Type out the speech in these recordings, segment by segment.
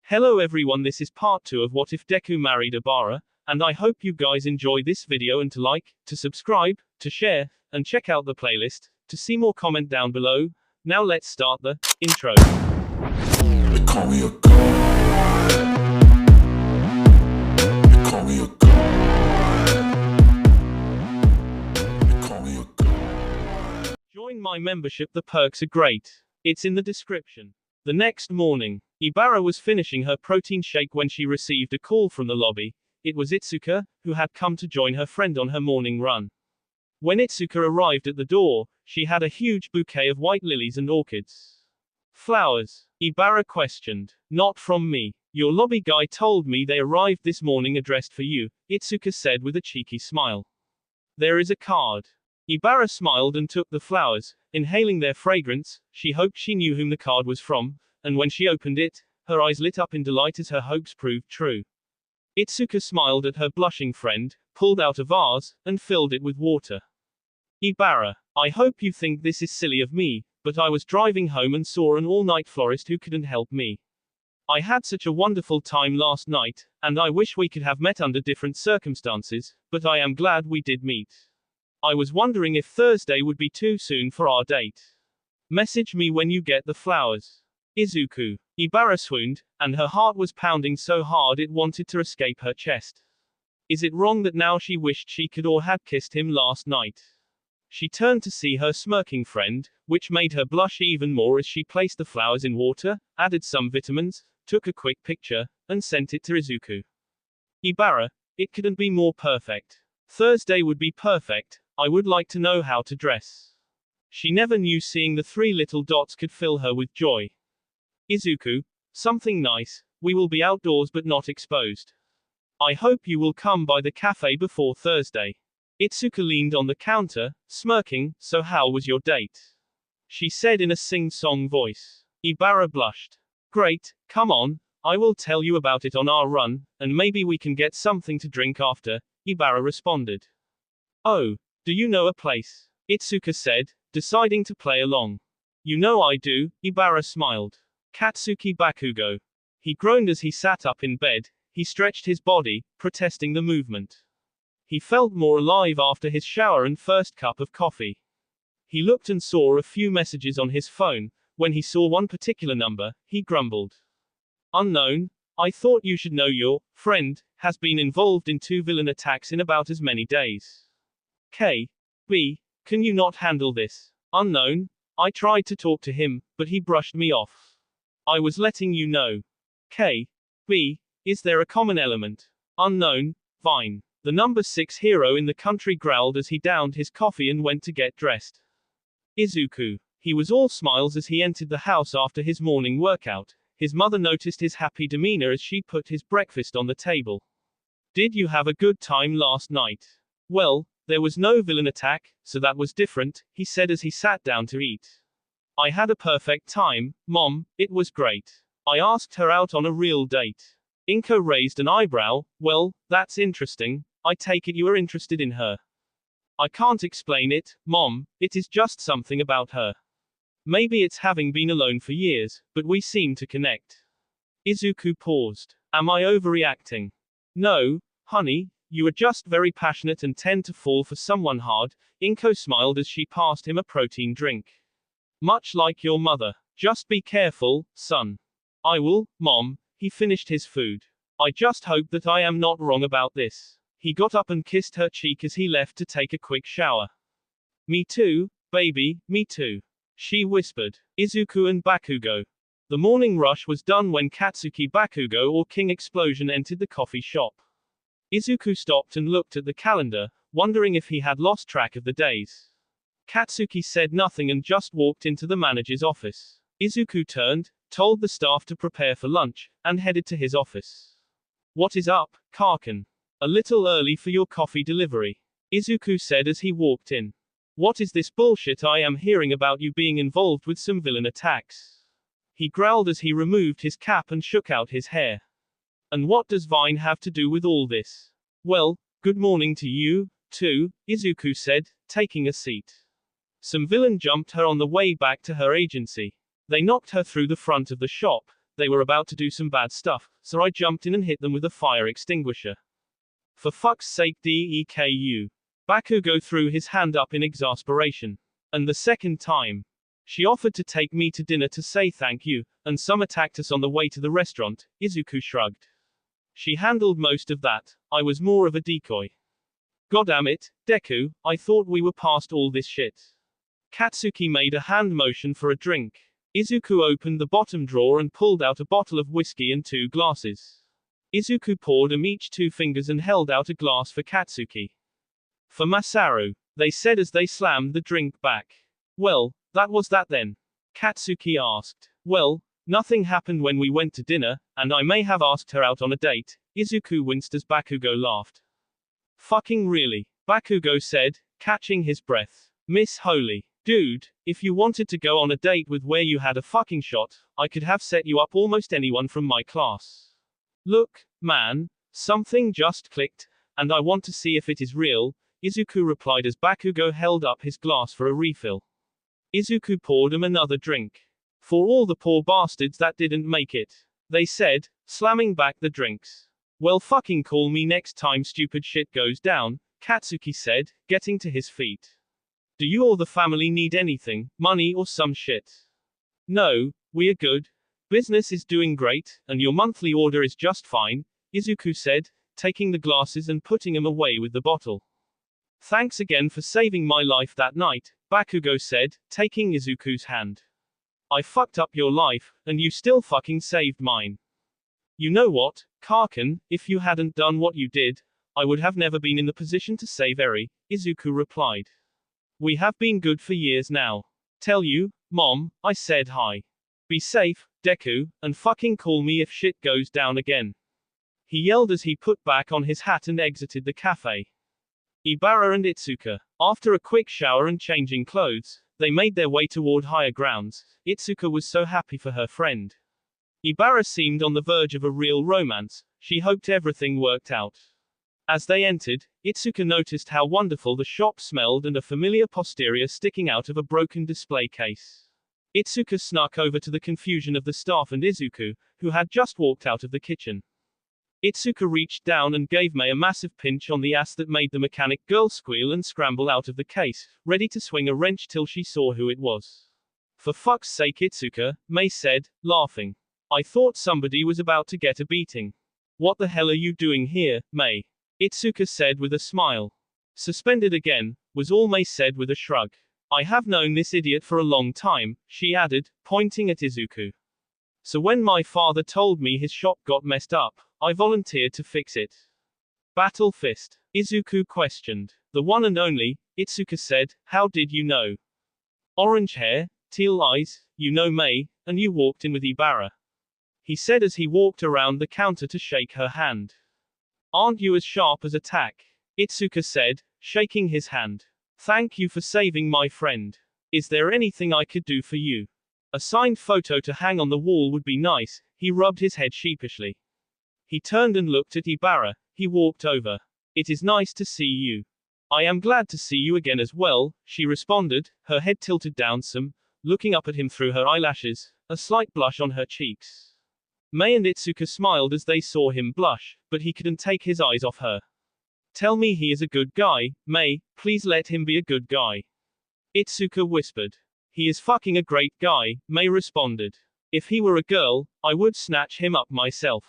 Hello everyone, this is part 2 of What If Deku Married Ibara, and I hope you guys enjoy this video and to like, to subscribe, to share, and check out the playlist. To see more, comment down below. Now let's start the intro. They call me a god. They call me a god. They call me a god. Join my membership, the perks are great. It's in the description. The next morning, Ibara was finishing her protein shake when she received a call from the lobby. It was Itsuka, who had come to join her friend on her morning run. When Itsuka arrived at the door, she had a huge bouquet of white lilies and orchids. Flowers? Ibara questioned. Not from me. Your lobby guy told me they arrived this morning addressed for you, Itsuka said with a cheeky smile. There is a card. Ibara smiled and took the flowers, inhaling their fragrance. She hoped she knew whom the card was from, and when she opened it, her eyes lit up in delight as her hopes proved true. Itsuka smiled at her blushing friend, pulled out a vase, and filled it with water. Ibara, I hope you think this is silly of me, but I was driving home and saw an all-night florist who couldn't help me. I had such a wonderful time last night, and I wish we could have met under different circumstances, but I am glad we did meet. I was wondering if Thursday would be too soon for our date. Message me when you get the flowers. Izuku. Ibara swooned, and her heart was pounding so hard it wanted to escape her chest. Is it wrong that now she wished she could or had kissed him last night? She turned to see her smirking friend, which made her blush even more as she placed the flowers in water, added some vitamins, took a quick picture, and sent it to Izuku. Ibara, it couldn't be more perfect. Thursday would be perfect. I would like to know how to dress. She never knew seeing the 3 little dots could fill her with joy. Izuku, something nice. We will be outdoors but not exposed. I hope you will come by the cafe before Thursday. Itsuka leaned on the counter, smirking. So how was your date? She said in a sing-song voice. Ibara blushed. Great, come on, I will tell you about it on our run, and maybe we can get something to drink after, Ibara responded. Oh, do you know a place? Itsuka said, deciding to play along. You know I do, Ibara smiled. Katsuki Bakugo. He groaned as he sat up in bed. He stretched his body, protesting the movement. He felt more alive after his shower and first cup of coffee. He looked and saw a few messages on his phone. When he saw one particular number, he grumbled. Unknown, I thought you should know your friend has been involved in 2 villain attacks in about as many days. K.B. Can you not handle this? Unknown, I tried to talk to him, but he brushed me off. I was letting you know. K.B. Is there a common element? Unknown, fine. The number 6 hero in the country growled as he downed his coffee and went to get dressed. Izuku. He was all smiles as he entered the house after his morning workout. His mother noticed his happy demeanor as she put his breakfast on the table. Did you have a good time last night? Well, there was no villain attack, so that was different, he said as he sat down to eat. I had a perfect time, Mom, it was great. I asked her out on a real date. Inko raised an eyebrow. Well, that's interesting. I take it you are interested in her. I can't explain it, Mom, it is just something about her. Maybe it's having been alone for years, but we seem to connect. Izuku paused. Am I overreacting? No, honey, you are just very passionate and tend to fall for someone hard. Inko smiled as she passed him a protein drink. Much like your mother. Just be careful, son. I will, Mom. He finished his food. I just hope that I am not wrong about this. He got up and kissed her cheek as he left to take a quick shower. Me too, baby, me too. She whispered. Izuku and Bakugo. The morning rush was done when Katsuki Bakugo or King Explosion entered the coffee shop. Izuku stopped and looked at the calendar, wondering if he had lost track of the days. Katsuki said nothing and just walked into the manager's office. Izuku turned, told the staff to prepare for lunch, and headed to his office. What is up, Karkin? A little early for your coffee delivery, Izuku said as he walked in. What is this bullshit I am hearing about you being involved with some villain attacks? He growled as he removed his cap and shook out his hair. And what does Vine have to do with all this? Well, good morning to you, too, Izuku said, taking a seat. Some villain jumped her on the way back to her agency. They knocked her through the front of the shop. They were about to do some bad stuff, so I jumped in and hit them with a fire extinguisher. For fuck's sake, Deku. Bakugo threw his hand up in exasperation. And the second time. She offered to take me to dinner to say thank you, and some attacked us on the way to the restaurant, Izuku shrugged. She handled most of that, I was more of a decoy. Goddamn,it, Deku, I thought we were past all this shit. Katsuki made a hand motion for a drink. Izuku opened the bottom drawer and pulled out a bottle of whiskey and 2 glasses. Izuku poured them each 2 fingers and held out a glass for Katsuki. For Masaru, they said as they slammed the drink back. Well, that was that then? Katsuki asked. Well, nothing happened when we went to dinner, and I may have asked her out on a date. Izuku winced as Bakugo laughed. Fucking really? Bakugo said, catching his breath. Miss Holy. Dude, if you wanted to go on a date with where you had a fucking shot, I could have set you up almost anyone from my class. Look, man, something just clicked, and I want to see if it is real, Izuku replied as Bakugo held up his glass for a refill. Izuku poured him another drink. For all the poor bastards that didn't make it. They said, slamming back the drinks. Well, fucking call me next time stupid shit goes down, Katsuki said, getting to his feet. Do you or the family need anything, money or some shit? No, we are good. Business is doing great, and your monthly order is just fine, Izuku said, taking the glasses and putting them away with the bottle. Thanks again for saving my life that night, Bakugo said, taking Izuku's hand. I fucked up your life, and you still fucking saved mine. You know what, Karkin, if you hadn't done what you did, I would have never been in the position to save Arie, Izuku replied. We have been good for years now. Tell you, Mom, I said hi. Be safe, Deku, and fucking call me if shit goes down again. He yelled as he put back on his hat and exited the cafe. Ibara and Itsuka. After a quick shower and changing clothes, they made their way toward higher grounds. Itsuka was so happy for her friend. Ibara seemed on the verge of a real romance. She hoped everything worked out. As they entered, Itsuka noticed how wonderful the shop smelled and a familiar posterior sticking out of a broken display case. Itsuka snuck over to the confusion of the staff and Izuku, who had just walked out of the kitchen. Itsuka reached down and gave Mei a massive pinch on the ass that made the mechanic girl squeal and scramble out of the case, ready to swing a wrench till she saw who it was. For fuck's sake, Itsuka, Mei said, laughing. I thought somebody was about to get a beating. What the hell are you doing here, Mei? Itsuka said with a smile. Suspended again, was all Mei said with a shrug. I have known this idiot for a long time, she added, pointing at Izuku. So when my father told me his shop got messed up, I volunteered to fix it. Battle fist? Izuku questioned. The one and only, Itsuka said, how did you know? Orange hair, teal eyes, you know Mei, and you walked in with Ibara. He said as he walked around the counter to shake her hand. Aren't you as sharp as a tack? Itsuka said, shaking his hand. Thank you for saving my friend. Is there anything I could do for you? A signed photo to hang on the wall would be nice, he rubbed his head sheepishly. He turned and looked at Ibara, he walked over. It is nice to see you. I am glad to see you again as well, she responded, her head tilted down some, looking up at him through her eyelashes, a slight blush on her cheeks. Mei and Itsuka smiled as they saw him blush, but he couldn't take his eyes off her. Tell me he is a good guy, Mei, please let him be a good guy. Itsuka whispered. He is fucking a great guy, Mei responded. If he were a girl, I would snatch him up myself.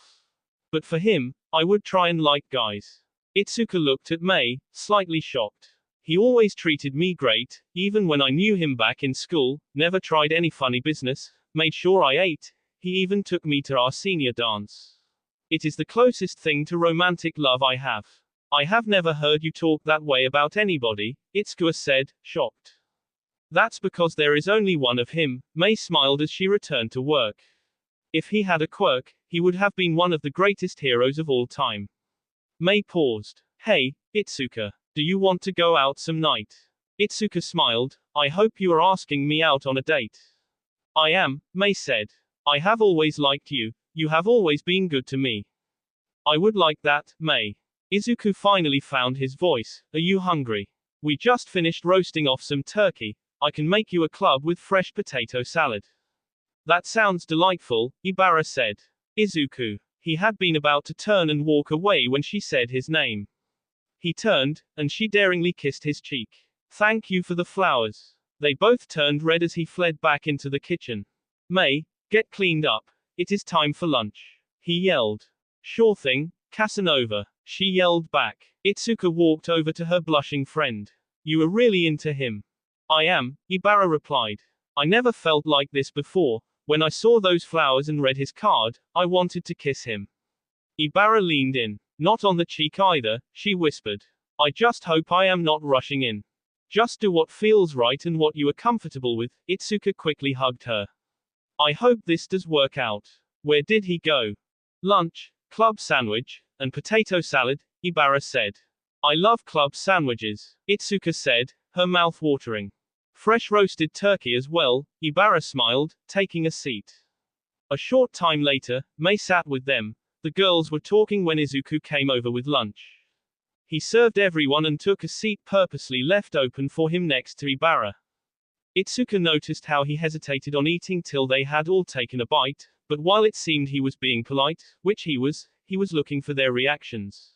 But for him, I would try and like guys. Itsuka looked at Mei, slightly shocked. He always treated me great, even when I knew him back in school, never tried any funny business, made sure I ate, he even took me to our senior dance. It is the closest thing to romantic love I have. I have never heard you talk that way about anybody, Itsuka said, shocked. That's because there is only one of him, Mei smiled as she returned to work. If he had a quirk, he would have been one of the greatest heroes of all time. Mei paused. Hey, Itsuka, do you want to go out some night? Itsuka smiled. I hope you are asking me out on a date. I am, Mei said. I have always liked you, you have always been good to me. I would like that, Mei. Izuku finally found his voice. Are you hungry? We just finished roasting off some turkey. I can make you a club with fresh potato salad. That sounds delightful, Ibara said. Izuku. He had been about to turn and walk away when she said his name. He turned, and she daringly kissed his cheek. Thank you for the flowers. They both turned red as he fled back into the kitchen. May, get cleaned up. It is time for lunch. He yelled. Sure thing, Casanova. She yelled back. Itsuka walked over to her blushing friend. You are really into him. I am, Ibara replied. I never felt like this before. When I saw those flowers and read his card, I wanted to kiss him. Ibara leaned in. Not on the cheek either, she whispered. I just hope I am not rushing in. Just do what feels right and what you are comfortable with. Itsuka quickly hugged her. I hope this does work out. Where did he go? Lunch, club sandwich, and potato salad, Ibara said. I love club sandwiches, Itsuka said, her mouth watering. Fresh roasted turkey as well, Ibara smiled, taking a seat. A short time later, May sat with them. The girls were talking when Izuku came over with lunch. He served everyone and took a seat purposely left open for him next to Ibara. Itsuka noticed how he hesitated on eating till they had all taken a bite, but while it seemed he was being polite, which he was looking for their reactions.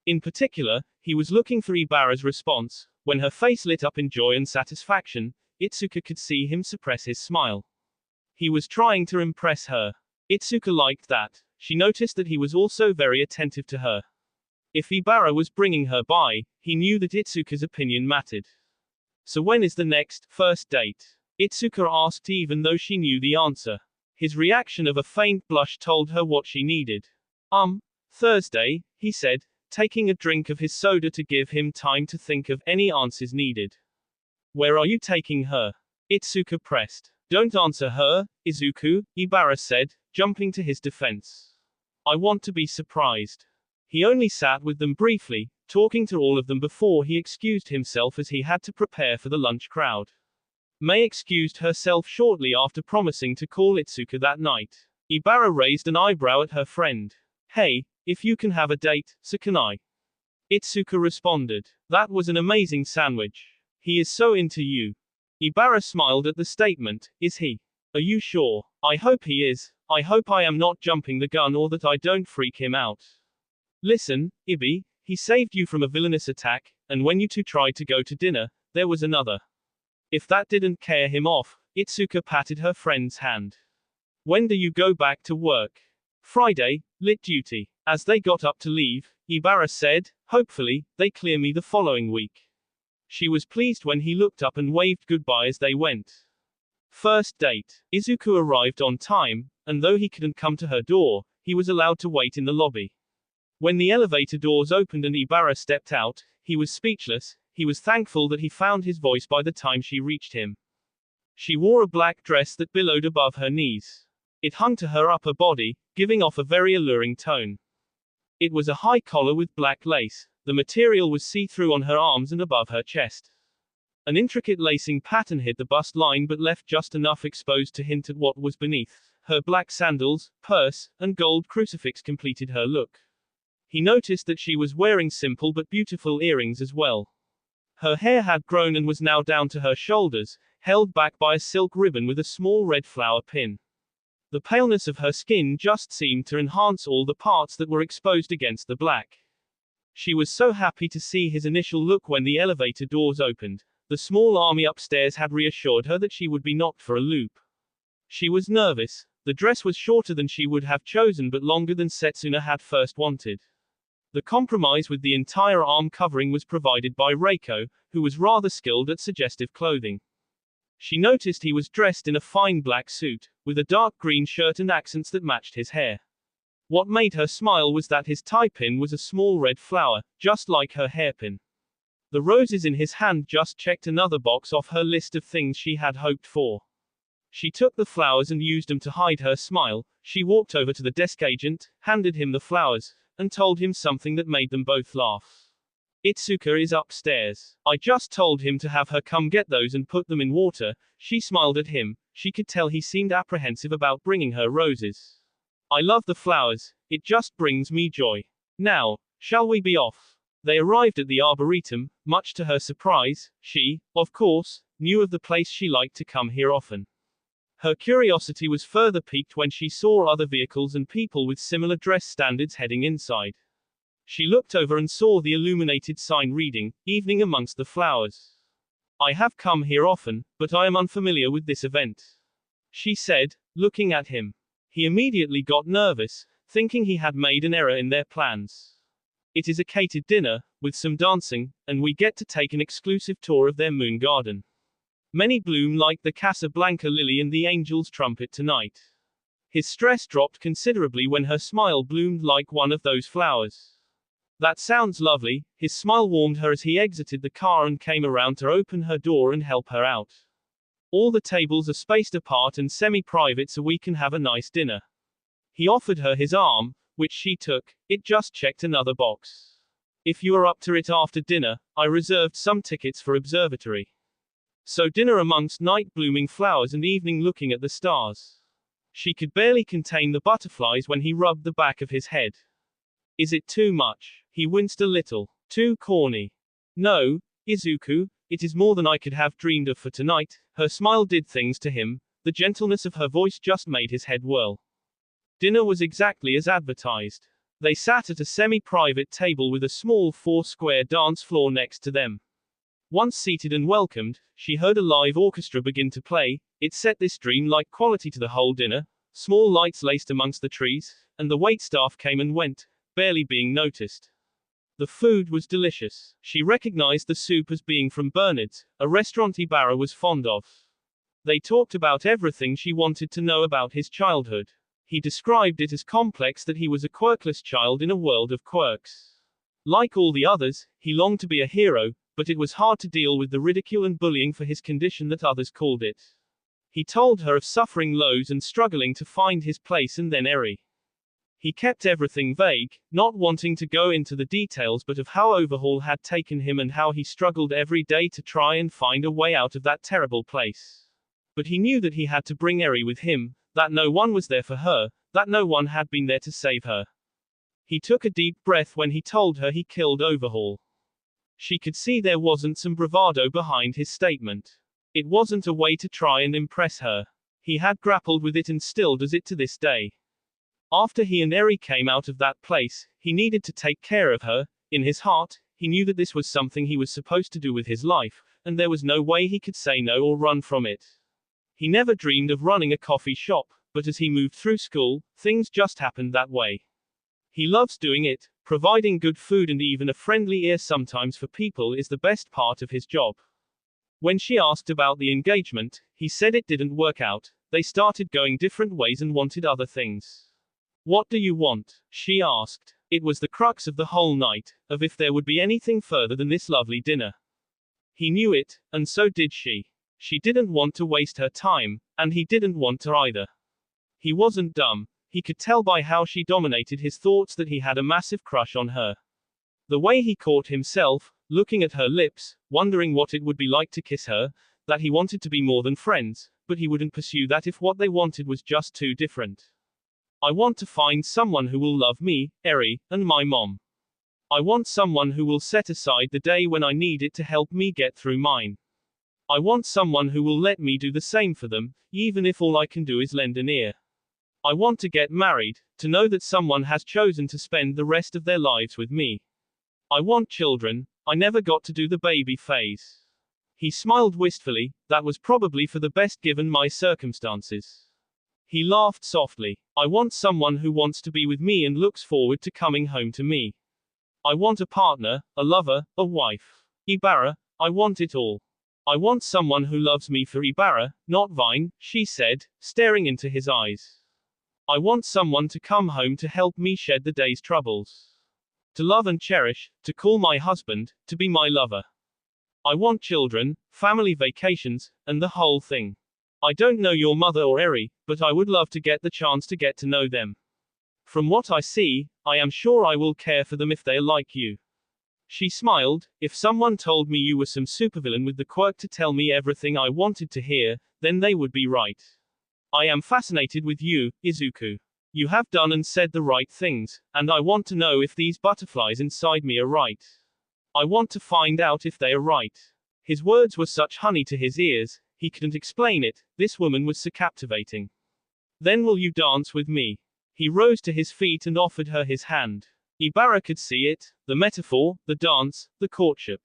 In particular, he was looking for Ibara's response. When her face lit up in joy and satisfaction, Itsuka could see him suppress his smile. He was trying to impress her. Itsuka liked that. She noticed that he was also very attentive to her. If Ibara was bringing her by, he knew that Itsuka's opinion mattered. So when is the next first date? Itsuka asked even though she knew the answer. His reaction of a faint blush told her what she needed. Thursday, he said, taking a drink of his soda to give him time to think of any answers needed. Where are you taking her? Itsuka pressed. Don't answer her, Izuku, Ibara said, jumping to his defense. I want to be surprised. He only sat with them briefly, talking to all of them before he excused himself as he had to prepare for the lunch crowd. May excused herself shortly after promising to call Itsuka that night. Ibara raised an eyebrow at her friend. Hey, if you can have a date, so can I. Itsuka responded. That was an amazing sandwich. He is so into you. Ibara smiled at the statement. Is he? Are you sure? I hope he is. I hope I am not jumping the gun or that I don't freak him out. Listen, Ibi, he saved you from a villainous attack, and when you two tried to go to dinner, there was another. If that didn't scare him off, Itsuka patted her friend's hand. When do you go back to work? Friday, lit duty. As they got up to leave, Ibara said, hopefully, they clear me the following week. She was pleased when he looked up and waved goodbye as they went. First date. Izuku arrived on time, and though he couldn't come to her door, he was allowed to wait in the lobby. When the elevator doors opened and Ibara stepped out, he was speechless. He was thankful that he found his voice by the time she reached him. She wore a black dress that billowed above her knees. It hung to her upper body, giving off a very alluring tone. It was a high collar with black lace. The material was see-through on her arms and above her chest. An intricate lacing pattern hid the bust line but left just enough exposed to hint at what was beneath. Her black sandals, purse, and gold crucifix completed her look. He noticed that she was wearing simple but beautiful earrings as well. Her hair had grown and was now down to her shoulders, held back by a silk ribbon with a small red flower pin. The paleness of her skin just seemed to enhance all the parts that were exposed against the black. She was so happy to see his initial look when the elevator doors opened. The small army upstairs had reassured her that she would be knocked for a loop. She was nervous. The dress was shorter than she would have chosen but longer than Setsuna had first wanted. The compromise with the entire arm covering was provided by Reiko, who was rather skilled at suggestive clothing. She noticed he was dressed in a fine black suit, with a dark green shirt and accents that matched his hair. What made her smile was that his tie pin was a small red flower, just like her hairpin. The roses in his hand just checked another box off her list of things she had hoped for. She took the flowers and used them to hide her smile. She walked over to the desk agent, handed him the flowers, and told him something that made them both laugh. Itsuka is upstairs. I just told him to have her come get those and put them in water. She smiled at him. She could tell he seemed apprehensive about bringing her roses. I love the flowers. It just brings me joy. Now, shall we be off? They arrived at the Arboretum. Much to her surprise, she, of course, knew of the place. She liked to come here often. Her curiosity was further piqued when she saw other vehicles and people with similar dress standards heading inside. She looked over and saw the illuminated sign reading, "Evening amongst the flowers." "I have come here often, but I am unfamiliar with this event," she said, looking at him. He immediately got nervous, thinking he had made an error in their plans. "It is a catered dinner, with some dancing, and we get to take an exclusive tour of their moon garden. Many bloom like the Casablanca lily and the angel's trumpet tonight." His stress dropped considerably when her smile bloomed like one of those flowers. "That sounds lovely." His smile warmed her as he exited the car and came around to open her door and help her out. "All the tables are spaced apart and semi-private so we can have a nice dinner." He offered her his arm, which she took. It just checked another box. "If you are up to it after dinner, I reserved some tickets for observatory. So dinner amongst night-blooming flowers and evening looking at the stars." She could barely contain the butterflies when he rubbed the back of his head. "Is it too much?" He winced a little. "Too corny?" "No, Izuku, it is more than I could have dreamed of for tonight." Her smile did things to him. The gentleness of her voice just made his head whirl. Dinner was exactly as advertised. They sat at a semi-private table with a small four-square dance floor next to them. Once seated and welcomed, she heard a live orchestra begin to play. It set this dream-like quality to the whole dinner. Small lights laced amongst the trees, and the waitstaff came and went, barely being noticed. The food was delicious. She recognized the soup as being from Bernard's, a restaurant Ibara was fond of. They talked about everything she wanted to know about his childhood. He described it as complex, that he was a quirkless child in a world of quirks. Like all the others, he longed to be a hero, but it was hard to deal with the ridicule and bullying for his condition that others called it. He told her of suffering lows and struggling to find his place, and then Arie. He kept everything vague, not wanting to go into the details, but of how Overhaul had taken him and how he struggled every day to try and find a way out of that terrible place. But he knew that he had to bring Arie with him, that no one was there for her, that no one had been there to save her. He took a deep breath when he told her he killed Overhaul. She could see there wasn't some bravado behind his statement. It wasn't a way to try and impress her. He had grappled with it and still does it to this day. After he and Arie came out of that place, he needed to take care of her. In his heart, he knew that this was something he was supposed to do with his life, and there was no way he could say no or run from it. He never dreamed of running a coffee shop, but as he moved through school, things just happened that way. He loves doing it. Providing good food and even a friendly ear sometimes for people is the best part of his job. When she asked about the engagement, he said it didn't work out. They started going different ways and wanted other things. "What do you want?" she asked. It was the crux of the whole night, of if there would be anything further than this lovely dinner. He knew it, and so did she. She didn't want to waste her time, and he didn't want to either. He wasn't dumb. He could tell by how she dominated his thoughts that he had a massive crush on her. The way he caught himself, looking at her lips, wondering what it would be like to kiss her, that he wanted to be more than friends, but he wouldn't pursue that if what they wanted was just too different. "I want to find someone who will love me, Arie, and my mom. I want someone who will set aside the day when I need it to help me get through mine. I want someone who will let me do the same for them, even if all I can do is lend an ear. I want to get married, to know that someone has chosen to spend the rest of their lives with me. I want children. I never got to do the baby phase." He smiled wistfully. That was probably for the best given my circumstances. He laughed softly. "I want someone who wants to be with me and looks forward to coming home to me. I want a partner, a lover, a wife. Ibara, I want it all. I want someone who loves me for Ibara, not Vine," she said, staring into his eyes. "I want someone to come home to help me shed the day's troubles. To love and cherish, to call my husband, to be my lover. I want children, family vacations, and the whole thing. I don't know your mother or Arie, but I would love to get the chance to get to know them. From what I see, I am sure I will care for them if they're like you." She smiled. "If someone told me you were some supervillain with the quirk to tell me everything I wanted to hear, then they would be right. I am fascinated with you, Izuku. You have done and said the right things, and I want to know if these butterflies inside me are right. I want to find out if they are right." His words were such honey to his ears. He couldn't explain it, this woman was so captivating. Then will you dance with me? He rose to his feet and offered her his hand. Ibara could see it, the metaphor, the dance, the courtship.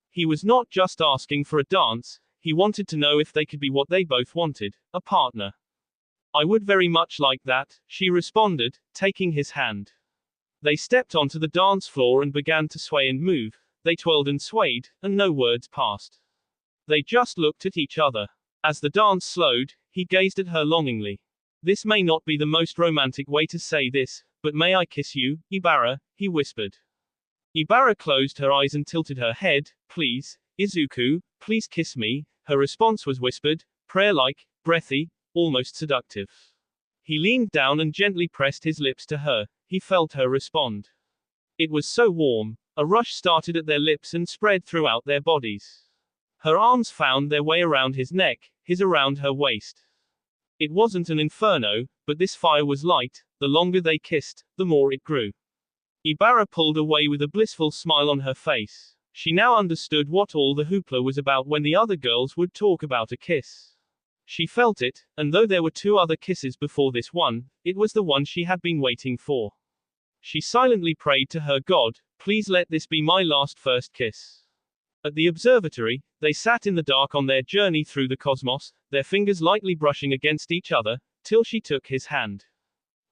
He was not just asking for a dance, he wanted to know if they could be what they both wanted, a partner. I would very much like that, she responded, taking his hand. They stepped onto the dance floor and began to sway and move. They twirled and swayed, and no words passed. They just looked at each other. As the dance slowed, he gazed at her longingly. This may not be the most romantic way to say this, but may I kiss you, Ibara, he whispered. Ibara closed her eyes and tilted her head. Please, Izuku, please kiss me. Her response was whispered, prayer-like, breathy, almost seductive. He leaned down and gently pressed his lips to her. He felt her respond. It was so warm. A rush started at their lips and spread throughout their bodies. Her arms found their way around his neck, his around her waist. It wasn't an inferno, but this fire was light. The longer they kissed, the more it grew. Ibara pulled away with a blissful smile on her face. She now understood what all the hoopla was about when the other girls would talk about a kiss. She felt it, and though there were 2 other kisses before this one, it was the one she had been waiting for. She silently prayed to her God, please let this be my last first kiss. At the observatory, they sat in the dark on their journey through the cosmos, their fingers lightly brushing against each other, till she took his hand.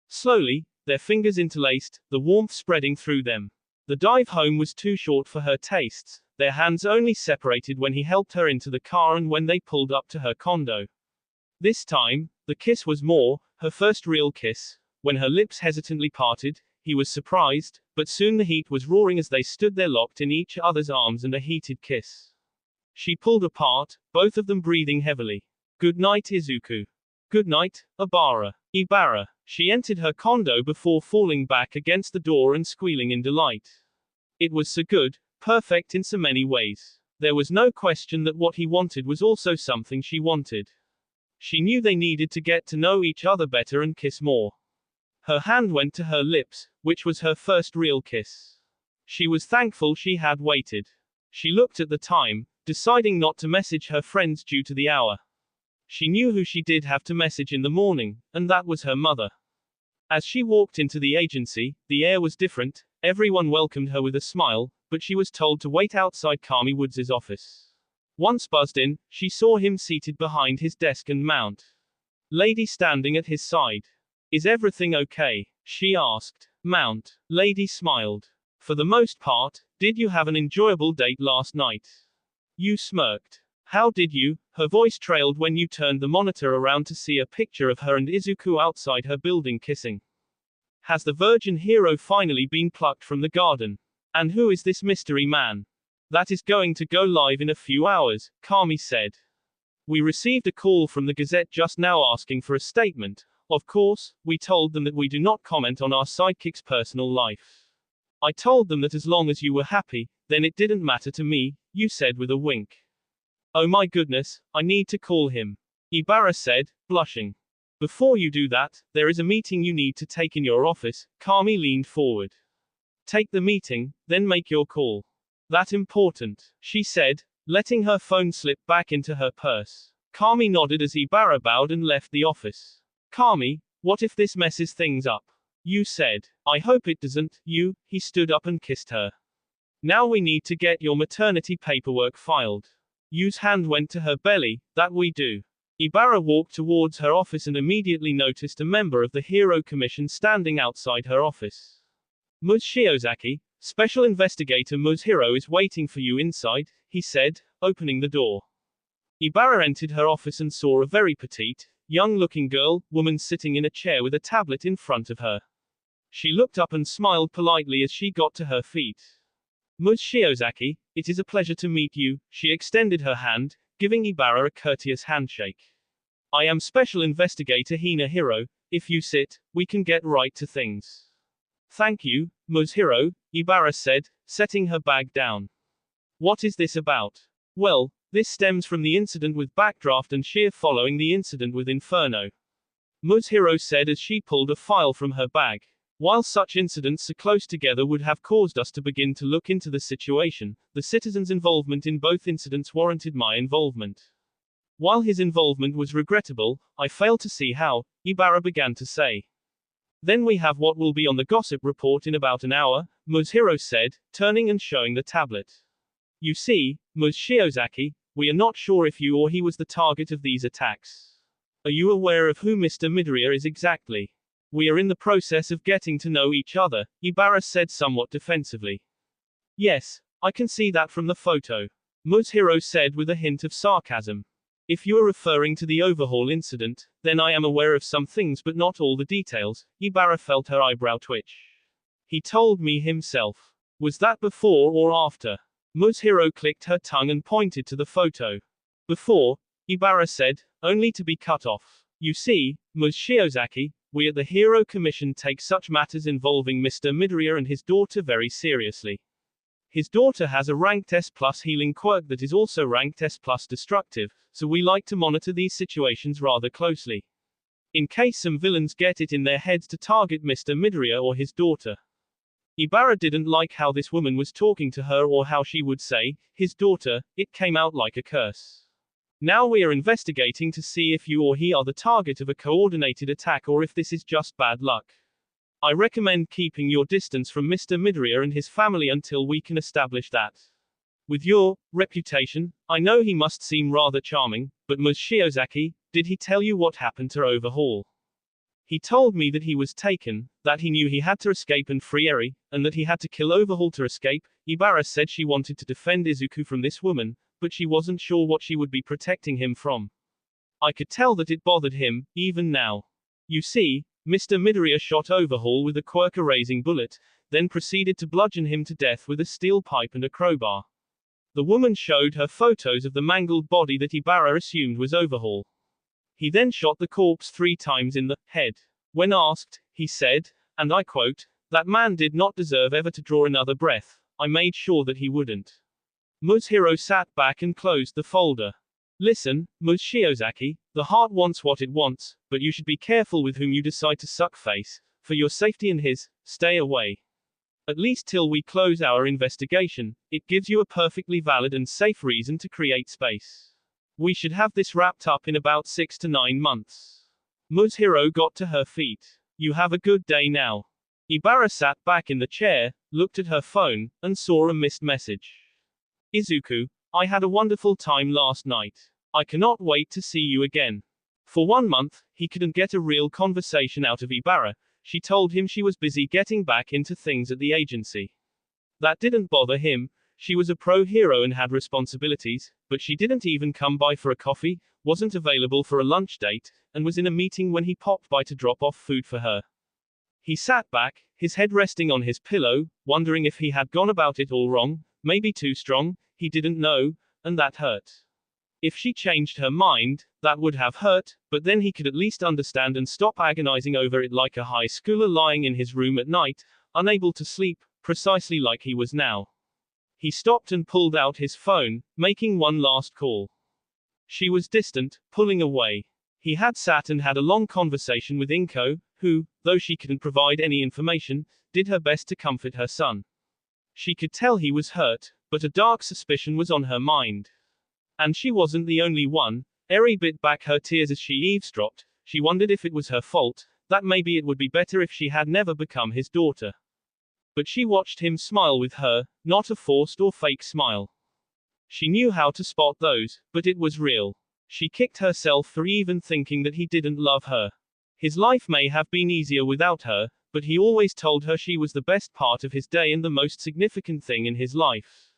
Slowly, their fingers interlaced, the warmth spreading through them. The dive home was too short for her tastes, their hands only separated when he helped her into the car and when they pulled up to her condo. This time, the kiss was more, her first real kiss. When her lips hesitantly parted, he was surprised, but soon the heat was roaring as they stood there locked in each other's arms and a heated kiss. She pulled apart, both of them breathing heavily. Good night, Izuku. Good night, Ibara. She entered her condo before falling back against the door and squealing in delight. It was so good, perfect in so many ways. There was no question that what he wanted was also something she wanted. She knew they needed to get to know each other better and kiss more. Her hand went to her lips, which was her first real kiss. She was thankful she had waited. She looked at the time, deciding not to message her friends due to the hour. She knew who she did have to message in the morning, and that was her mother. As she walked into the agency, the air was different, everyone welcomed her with a smile, but she was told to wait outside Kami Woods' office. Once buzzed in, she saw him seated behind his desk and Mount Lady standing at his side. Is everything okay? She asked. Mount Lady smiled. For the most part. Did you have an enjoyable date last night? You smirked. How did you? Her voice trailed when you turned the monitor around to see a picture of her and Izuku outside her building kissing. Has the virgin hero finally been plucked from the garden? And who is this mystery man? That is going to go live in a few hours, Kami said. We received a call from the Gazette just now asking for a statement. Of course, we told them that we do not comment on our sidekick's personal life. I told them that as long as you were happy, then it didn't matter to me, you said with a wink. Oh my goodness, I need to call him. Ibara said, blushing. Before you do that, there is a meeting you need to take in your office. Kami leaned forward. Take the meeting, then make your call. That important, she said, letting her phone slip back into her purse. Kami nodded as Ibara bowed and left the office. Kami, what if this messes things up? You said. I hope it doesn't, you. He stood up and kissed her. Now we need to get your maternity paperwork filed. Yu's hand went to her belly. That we do. Ibara walked towards her office and immediately noticed a member of the Hero Commission standing outside her office. Muz Shiozaki, Special Investigator Muz Hiro is waiting for you inside, he said, opening the door. Ibara entered her office and saw a very petite, young-looking woman sitting in a chair with a tablet in front of her. She looked up and smiled politely as she got to her feet. Muz Shiozaki, it is a pleasure to meet you, she extended her hand, giving Ibara a courteous handshake. I am Special Investigator Hina Hiro. If you sit, we can get right to things. Thank you, Muz Hiro, Ibara said, setting her bag down. What is this about? Well, this stems from the incident with Backdraft and Sheer following the incident with Inferno. Muz Hiro said as she pulled a file from her bag. While such incidents so close together would have caused us to begin to look into the situation, the citizens' involvement in both incidents warranted my involvement. While his involvement was regrettable, I fail to see how, Ibara began to say. Then we have what will be on the gossip report in about an hour, Mushiro said, turning and showing the tablet. You see, Ms. Shiozaki, we are not sure if you or he was the target of these attacks. Are you aware of who Mr. Midoriya is exactly? We are in the process of getting to know each other, Ibara said somewhat defensively. Yes, I can see that from the photo, Mushiro said with a hint of sarcasm. If you are referring to the Overhaul Incident, then I am aware of some things but not all the details, Ibara felt her eyebrow twitch. He told me himself. Was that before or after? Mushiro clicked her tongue and pointed to the photo. Before, Ibara said, only to be cut off. You see, Ms. Shiozaki, we at the Hero Commission take such matters involving Mr. Midoriya and his daughter very seriously. His daughter has a ranked S+ healing quirk that is also ranked S+ destructive, so we like to monitor these situations rather closely. In case some villains get it in their heads to target Mr. Midoriya or his daughter. Ibara didn't like how this woman was talking to her or how she would say, his daughter, it came out like a curse. Now we are investigating to see if you or he are the target of a coordinated attack or if this is just bad luck. I recommend keeping your distance from Mr. Midoriya and his family until we can establish that. With your reputation, I know he must seem rather charming, but Ms. Shiozaki, did he tell you what happened to Overhaul? He told me that he was taken, that he knew he had to escape and free Arie, and that he had to kill Overhaul to escape. Ibara said she wanted to defend Izuku from this woman, but she wasn't sure what she would be protecting him from. I could tell that it bothered him, even now. You see, Mr. Midoriya shot Overhaul with a quirk-erasing bullet, then proceeded to bludgeon him to death with a steel pipe and a crowbar. The woman showed her photos of the mangled body that Ibara assumed was Overhaul. He then shot the corpse 3 times in the head. When asked, he said, and I quote, that man did not deserve ever to draw another breath, I made sure that he wouldn't. Mushiro sat back and closed the folder. Listen, Ms. Shiozaki, the heart wants what it wants, but you should be careful with whom you decide to suck face. For your safety and his, stay away. At least till we close our investigation, it gives you a perfectly valid and safe reason to create space. We should have this wrapped up in about 6 to 9 months. Mushiro got to her feet. You have a good day now. Ibara sat back in the chair, looked at her phone, and saw a missed message. Izuku, I had a wonderful time last night. I cannot wait to see you again. For 1 month, he couldn't get a real conversation out of Ibara. She told him she was busy getting back into things at the agency. That didn't bother him. She was a pro-hero and had responsibilities, but she didn't even come by for a coffee, wasn't available for a lunch date, and was in a meeting when he popped by to drop off food for her. He sat back, his head resting on his pillow, wondering if he had gone about it all wrong, maybe too strong, he didn't know, and that hurt. If she changed her mind, that would have hurt, but then he could at least understand and stop agonizing over it like a high schooler lying in his room at night, unable to sleep, precisely like he was now. He stopped and pulled out his phone, making one last call. She was distant, pulling away. He had sat and had a long conversation with Inko, who, though she couldn't provide any information, did her best to comfort her son. She could tell he was hurt, but a dark suspicion was on her mind. And she wasn't the only one. Arie bit back her tears as she eavesdropped. She wondered if it was her fault, that maybe it would be better if she had never become his daughter. But she watched him smile with her, not a forced or fake smile. She knew how to spot those, but it was real. She kicked herself for even thinking that he didn't love her. His life may have been easier without her, but he always told her she was the best part of his day and the most significant thing in his life.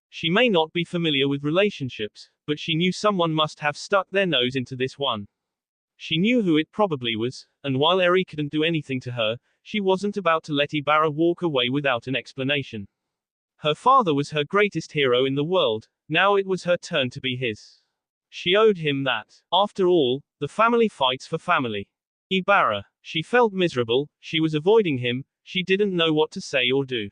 She may not be familiar with relationships, but she knew someone must have stuck their nose into this one. She knew who it probably was, and while Arie couldn't do anything to her, she wasn't about to let Ibara walk away without an explanation. Her father was her greatest hero in the world, now it was her turn to be his. She owed him that. After all, the family fights for family. Ibara. She felt miserable, she was avoiding him, she didn't know what to say or do.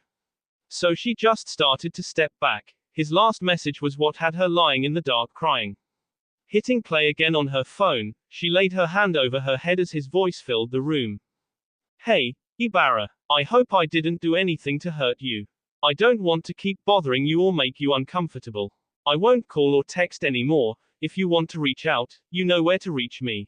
So she just started to step back. His last message was what had her lying in the dark crying. Hitting play again on her phone, she laid her hand over her head as his voice filled the room. Hey, Ibara, I hope I didn't do anything to hurt you. I don't want to keep bothering you or make you uncomfortable. I won't call or text anymore, if you want to reach out, you know where to reach me.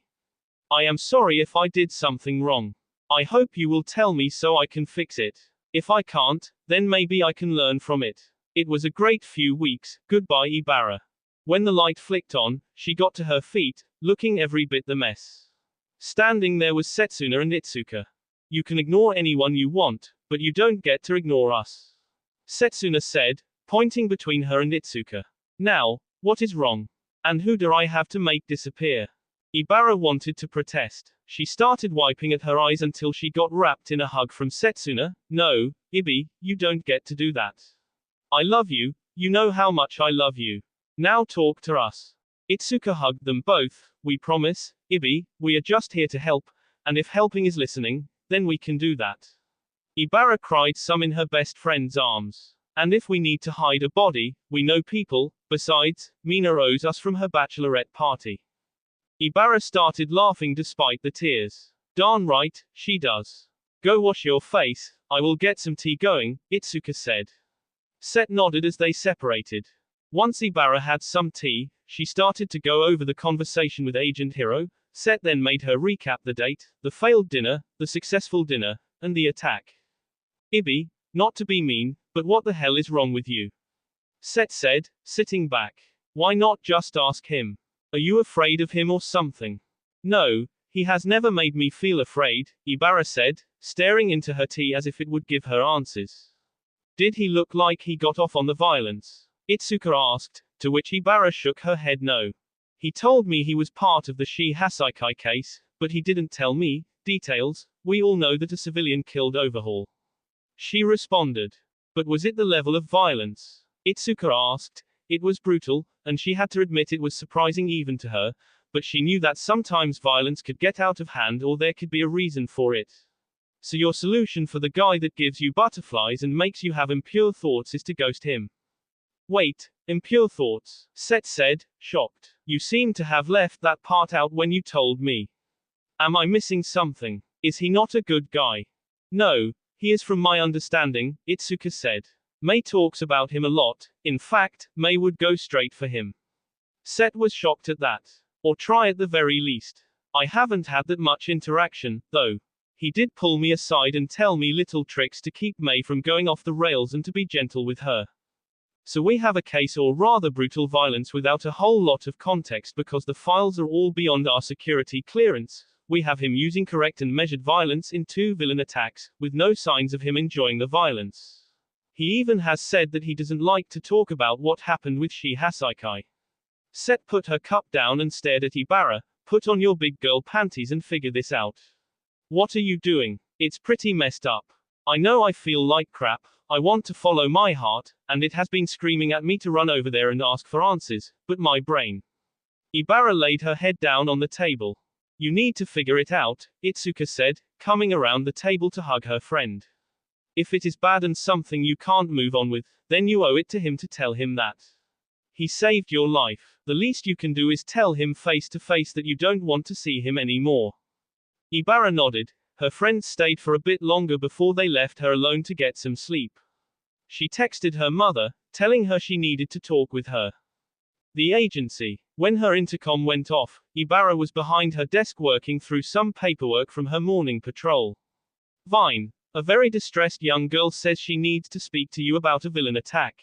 I am sorry if I did something wrong. I hope you will tell me so I can fix it. If I can't, then maybe I can learn from it. It was a great few weeks, goodbye Ibara. When the light flicked on, she got to her feet, looking every bit the mess. Standing there was Setsuna and Itsuka. You can ignore anyone you want, but you don't get to ignore us. Setsuna said, pointing between her and Itsuka. Now, what is wrong? And who do I have to make disappear? Ibara wanted to protest. She started wiping at her eyes until she got wrapped in a hug from Setsuna. No, Ibi, you don't get to do that. I love you, you know how much I love you. Now talk to us. Itsuka hugged them both. We promise, Ibi, we are just here to help, and if helping is listening, then we can do that. Ibara cried some in her best friend's arms. And if we need to hide a body, we know people. Besides, Mina owes us from her bachelorette party. Ibara started laughing despite the tears. Darn right, she does. Go wash your face, I will get some tea going, Itsuka said. Set nodded as they separated. Once Ibara had some tea, she started to go over the conversation with Agent Hiro. Set then made her recap the date, the failed dinner, the successful dinner, and the attack. Ibi, not to be mean, but what the hell is wrong with you? Set said, sitting back. Why not just ask him? Are you afraid of him or something? No, he has never made me feel afraid, Ibara said, staring into her tea as if it would give her answers. Did he look like he got off on the violence? Itsuka asked, to which Ibara shook her head no. He told me he was part of the Shi Hasaikai case, but he didn't tell me details. We all know that a civilian killed Overhaul. She responded. But was it the level of violence? Itsuka asked. It was brutal, and she had to admit it was surprising even to her, but she knew that sometimes violence could get out of hand or there could be a reason for it. So your solution for the guy that gives you butterflies and makes you have impure thoughts is to ghost him. Wait, impure thoughts, Set said, shocked. You seem to have left that part out when you told me. Am I missing something? Is he not a good guy? No, he is from my understanding, Itsuka said. Mei talks about him a lot, in fact, Mei would go straight for him. Set was shocked at that. Or try at the very least. I haven't had that much interaction, though. He did pull me aside and tell me little tricks to keep Mei from going off the rails and to be gentle with her. So we have a case or rather brutal violence without a whole lot of context because the files are all beyond our security clearance. We have him using correct and measured violence in 2 villain attacks, with no signs of him enjoying the violence. He even has said that he doesn't like to talk about what happened with Shi Hasaikai. Set put her cup down and stared at Ibara. Put on your big girl panties and figure this out. What are you doing? It's pretty messed up. I know I feel like crap. I want to follow my heart, and it has been screaming at me to run over there and ask for answers, but my brain. Ibara laid her head down on the table. You need to figure it out, Itsuka said, coming around the table to hug her friend. If it is bad and something you can't move on with, then you owe it to him to tell him that. He saved your life. The least you can do is tell him face to face that you don't want to see him anymore. Ibara nodded. Her friends stayed for a bit longer before they left her alone to get some sleep. She texted her mother, telling her she needed to talk with her. The agency. When her intercom went off, Ibara was behind her desk working through some paperwork from her morning patrol. Vine. A very distressed young girl says she needs to speak to you about a villain attack.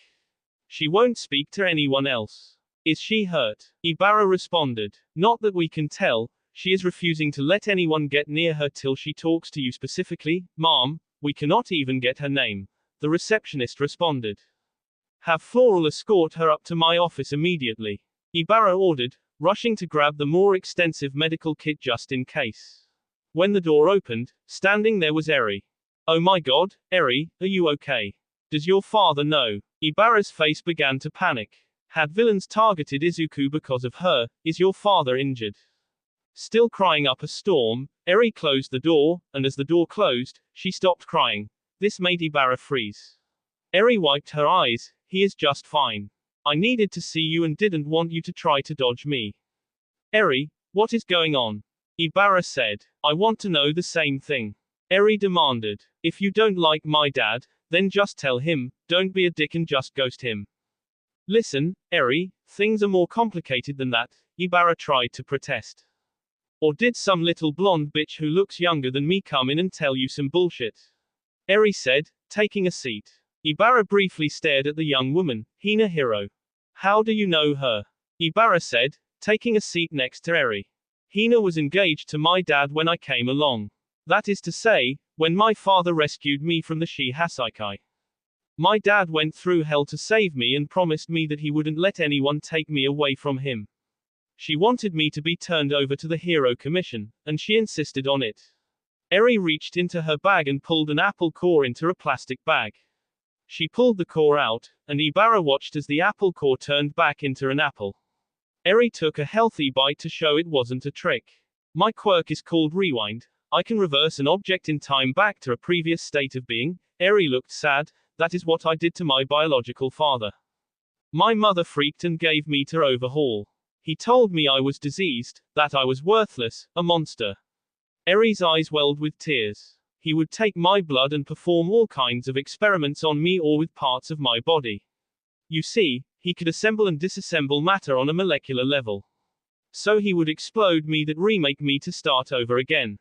She won't speak to anyone else. Is she hurt? Ibara responded. Not that we can tell. She is refusing to let anyone get near her till she talks to you specifically. Mom, we cannot even get her name. The receptionist responded. Have Floral escort her up to my office immediately. Ibara ordered, rushing to grab the more extensive medical kit just in case. When the door opened, standing there was Arie. Oh my god, Arie, are you okay? Does your father know? Ibara's face began to panic. Had villains targeted Izuku because of her? Is your father injured? Still crying up a storm, Arie closed the door, and as the door closed, she stopped crying. This made Ibara freeze. Arie wiped her eyes. He is just fine. I needed to see you and didn't want you to try to dodge me. Arie, what is going on? Ibara said. I want to know the same thing. Arie demanded. If you don't like my dad, then just tell him, don't be a dick and just ghost him. Listen, Arie, things are more complicated than that. Ibara tried to protest. Or did some little blonde bitch who looks younger than me come in and tell you some bullshit? Arie said, taking a seat. Ibara briefly stared at the young woman, Hina Hiro. How do you know her? Ibara said, taking a seat next to Arie. Hina was engaged to my dad when I came along. That is to say, when my father rescued me from the Shihasaikai. My dad went through hell to save me and promised me that he wouldn't let anyone take me away from him. She wanted me to be turned over to the Hero Commission, and she insisted on it. Arie reached into her bag and pulled an apple core into a plastic bag. She pulled the core out, and Ibara watched as the apple core turned back into an apple. Arie took a healthy bite to show it wasn't a trick. My quirk is called Rewind. I can reverse an object in time back to a previous state of being. Arie looked sad. That is what I did to my biological father. My mother freaked and gave me to Overhaul. He told me I was diseased, that I was worthless, a monster. Arie's eyes welled with tears. He would take my blood and perform all kinds of experiments on me or with parts of my body. You see, he could assemble and disassemble matter on a molecular level. So he would explode me that remake me to start over again.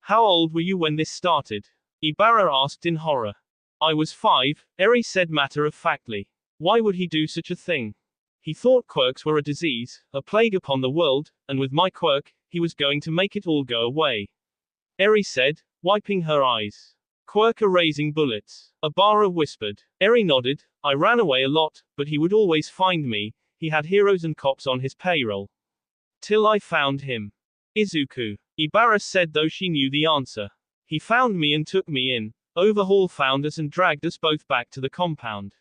How old were you when this started? Ibara asked in horror. I was 5, Arie said matter-of-factly. Why would he do such a thing? He thought quirks were a disease, a plague upon the world, and with my quirk, he was going to make it all go away. Arie said, wiping her eyes. Quirk erasing bullets. Ibara whispered. Arie nodded. I ran away a lot, but he would always find me. He had heroes and cops on his payroll. Till I found him. Izuku. Ibara said though she knew the answer. He found me and took me in. Overhaul found us and dragged us both back to the compound.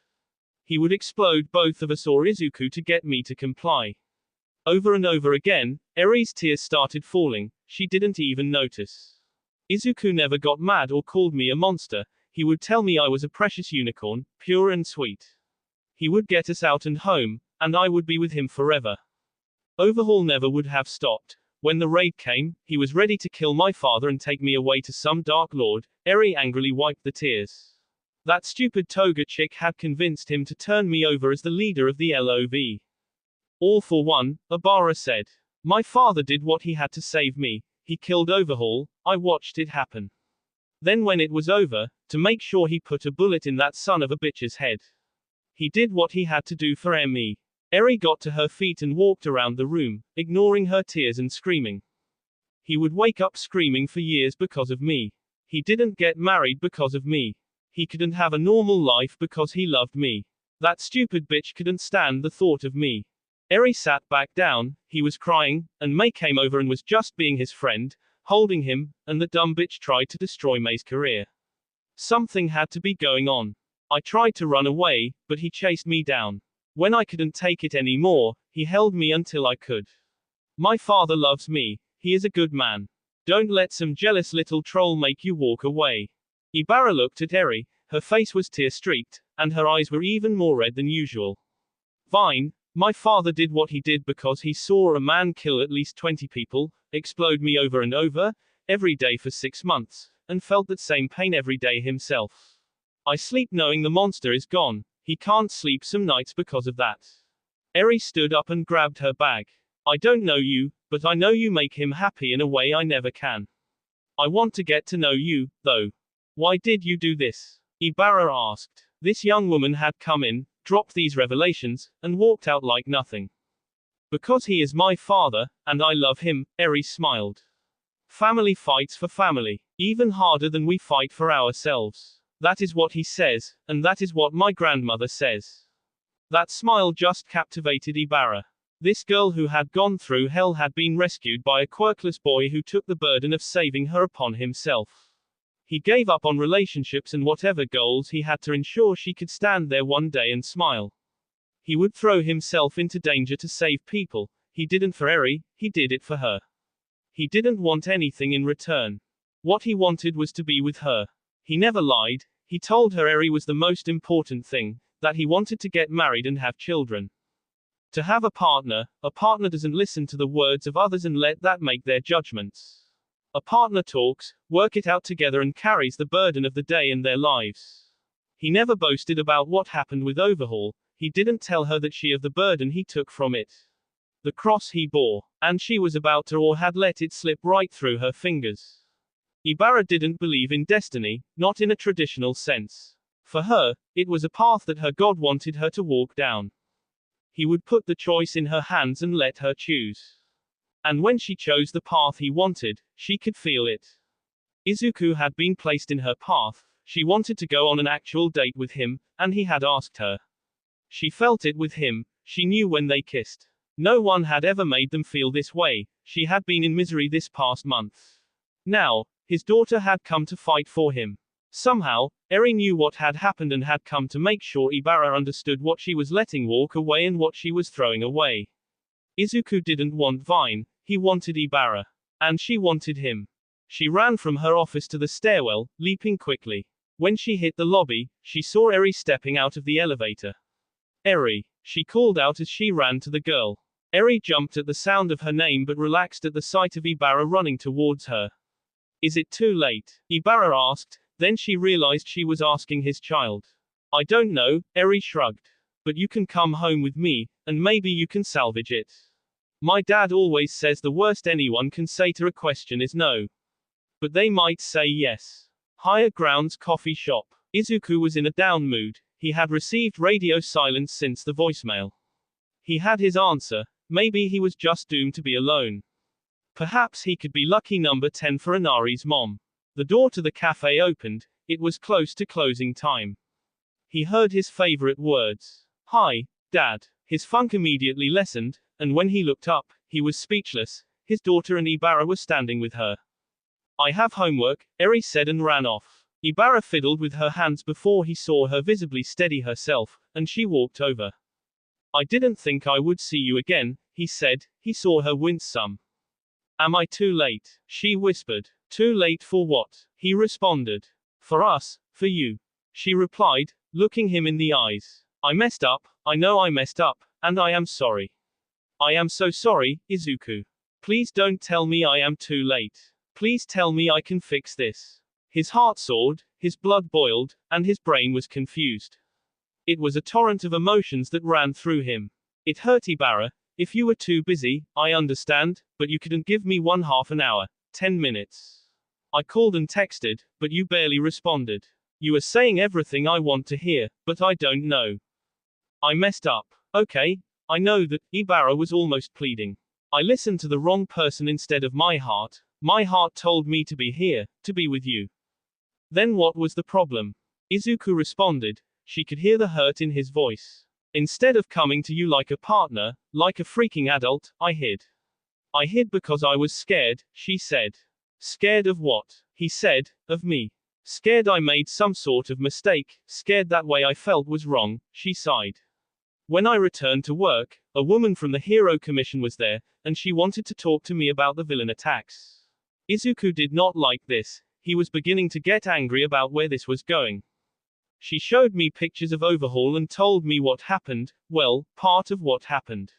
He would explode both of us or Izuku to get me to comply. Over and over again, Arie's tears started falling. She didn't even notice. Izuku never got mad or called me a monster. He would tell me I was a precious unicorn, pure and sweet. He would get us out and home, and I would be with him forever. Overhaul never would have stopped. When the raid came, he was ready to kill my father and take me away to some dark lord. Arie angrily wiped the tears. That stupid toga chick had convinced him to turn me over as the leader of the LOV. All for one, Ibara said. My father did what he had to save me. He killed Overhaul. I watched it happen. Then when it was over, to make sure he put a bullet in that son of a bitch's head. He did what he had to do for me. Arie got to her feet and walked around the room, ignoring her tears and screaming. He would wake up screaming for years because of me. He didn't get married because of me. He couldn't have a normal life because he loved me. That stupid bitch couldn't stand the thought of me. Arie sat back down, he was crying, and Mei came over and was just being his friend, holding him, and the dumb bitch tried to destroy Mei's career. Something had to be going on. I tried to run away, but he chased me down. When I couldn't take it anymore, he held me until I could. My father loves me. He is a good man. Don't let some jealous little troll make you walk away. Ibara looked at Arie, her face was tear-streaked, and her eyes were even more red than usual. Fine, my father did what he did because he saw a man kill at least 20 people, explode me over and over, every day for 6 months, and felt that same pain every day himself. I sleep knowing the monster is gone. He can't sleep some nights because of that. Arie stood up and grabbed her bag. I don't know you, but I know you make him happy in a way I never can. I want to get to know you, though. Why did you do this? Ibara asked. This young woman had come in, dropped these revelations, and walked out like nothing. Because he is my father, and I love him, Arie smiled. Family fights for family, even harder than we fight for ourselves. That is what he says, and that is what my grandmother says. That smile just captivated Ibara. This girl who had gone through hell had been rescued by a quirkless boy who took the burden of saving her upon himself. He gave up on relationships and whatever goals he had to ensure she could stand there one day and smile. He would throw himself into danger to save people. He didn't for Arie, he did it for her. He didn't want anything in return. What he wanted was to be with her. He never lied. He told her Arie was the most important thing, that he wanted to get married and have children. To have a partner doesn't listen to the words of others and let that make their judgments. A partner talks, work it out together and carries the burden of the day in their lives. He never boasted about what happened with Overhaul. He didn't tell her that she of the burden he took from it. the cross he bore, and she was about to or had let it slip right through her fingers. Ibara didn't believe in destiny, not in a traditional sense. For her, it was a path that her God wanted her to walk down. He would put the choice in her hands and let her choose. And when she chose the path he wanted, she could feel it. Izuku had been placed in her path, she wanted to go on an actual date with him, and he had asked her. She felt it with him, she knew when they kissed. No one had ever made them feel this way, she had been in misery this past month. Now, his daughter had come to fight for him. Somehow, Arie knew what had happened and had come to make sure Ibara understood what she was letting walk away and what she was throwing away. Izuku didn't want Vine, he wanted Ibara. And she wanted him. She ran from her office to the stairwell, leaping quickly. When she hit the lobby, she saw Arie stepping out of the elevator. Arie, she called out as she ran to the girl. Arie jumped at the sound of her name but relaxed at the sight of Ibara running towards her. Is it too late? Ibara asked, then she realized she was asking his child. I don't know, Arie shrugged. But you can come home with me, and maybe you can salvage it. My dad always says the worst anyone can say to a question is no. But they might say yes. Higher Grounds Coffee Shop. Izuku was in a down mood, he had received radio silence since the voicemail. He had his answer, maybe he was just doomed to be alone. Perhaps he could be lucky number 10 for Inari's mom. The door to the cafe opened, it was close to closing time. He heard his favorite words. Hi, Dad. His funk immediately lessened, and when he looked up, he was speechless, his daughter and Ibara were standing with her. I have homework, Arie said and ran off. Ibara fiddled with her hands before he saw her visibly steady herself, and she walked over. I didn't think I would see you again, he said, he saw her wince some. Am I too late? She whispered. Too late for what? He responded. For us, for you. She replied, looking him in the eyes. I messed up, I know I messed up, and I am sorry. I am so sorry, Izuku. Please don't tell me I am too late. Please tell me I can fix this. His heart soared, his blood boiled, and his brain was confused. It was a torrent of emotions that ran through him. It hurt Ibara. If you were too busy, I understand, but you couldn't give me 1/2 an hour, 10 minutes. I called and texted, but you barely responded. You are saying everything I want to hear, but I don't know. I messed up. Okay, I know that, Ibara was almost pleading. I listened to the wrong person instead of my heart. My heart told me to be here, to be with you. Then what was the problem? Izuku responded. She could hear the hurt in his voice. Instead of coming to you like a partner, like a freaking adult, I hid. I hid because I was scared, she said. Scared of what? He said, of me. Scared I made some sort of mistake, scared that way I felt was wrong, she sighed. When I returned to work, a woman from the Hero Commission was there, and she wanted to talk to me about the villain attacks. Izuku did not like this, he was beginning to get angry about where this was going. She showed me pictures of Overhaul and told me what happened, well, part of what happened.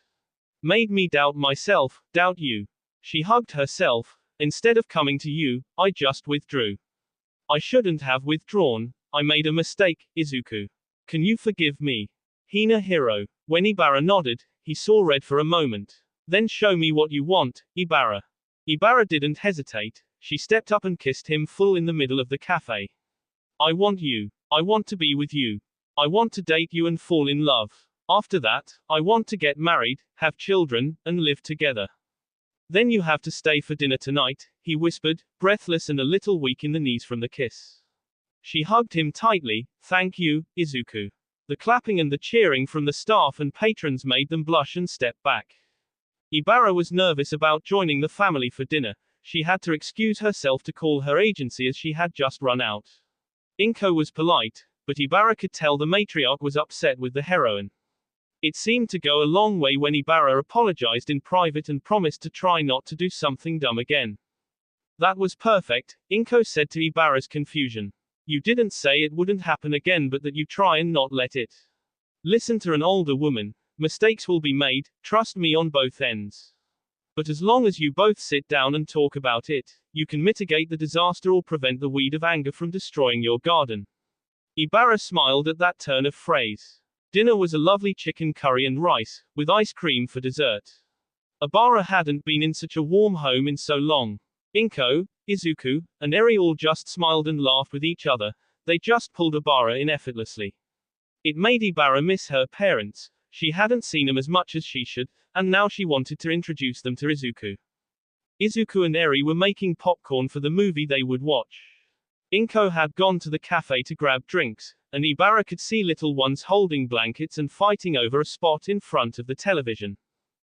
Made me doubt myself, doubt you. She hugged herself. Instead of coming to you, I just withdrew. I shouldn't have withdrawn, I made a mistake, Izuku. Can you forgive me? Hina Hiro. When Ibara nodded, he saw red for a moment. Then show me what you want, Ibara. Ibara didn't hesitate, she stepped up and kissed him full in the middle of the cafe. I want you. I want to be with you. I want to date you and fall in love. After that, I want to get married, have children, and live together. Then you have to stay for dinner tonight, he whispered, breathless and a little weak in the knees from the kiss. She hugged him tightly. Thank you, Izuku. The clapping and the cheering from the staff and patrons made them blush and step back. Ibara was nervous about joining the family for dinner. She had to excuse herself to call her agency as she had just run out. Inko was polite, but Ibara could tell the matriarch was upset with the heroine. It seemed to go a long way when Ibara apologized in private and promised to try not to do something dumb again. That was perfect, Inko said to Ibara's confusion. You didn't say it wouldn't happen again but that you try and not let it. Listen to an older woman, mistakes will be made, trust me on both ends. But as long as you both sit down and talk about it, you can mitigate the disaster or prevent the weed of anger from destroying your garden. Ibara smiled at that turn of phrase. Dinner was a lovely chicken curry and rice, with ice cream for dessert. Ibara hadn't been in such a warm home in so long. Inko, Izuku, and Arie all just smiled and laughed with each other. They just pulled Ibara in effortlessly. It made Ibara miss her parents. She hadn't seen them as much as she should, and now she wanted to introduce them to Izuku. Izuku and Arie were making popcorn for the movie they would watch. Inko had gone to the cafe to grab drinks, and Ibara could see little ones holding blankets and fighting over a spot in front of the television.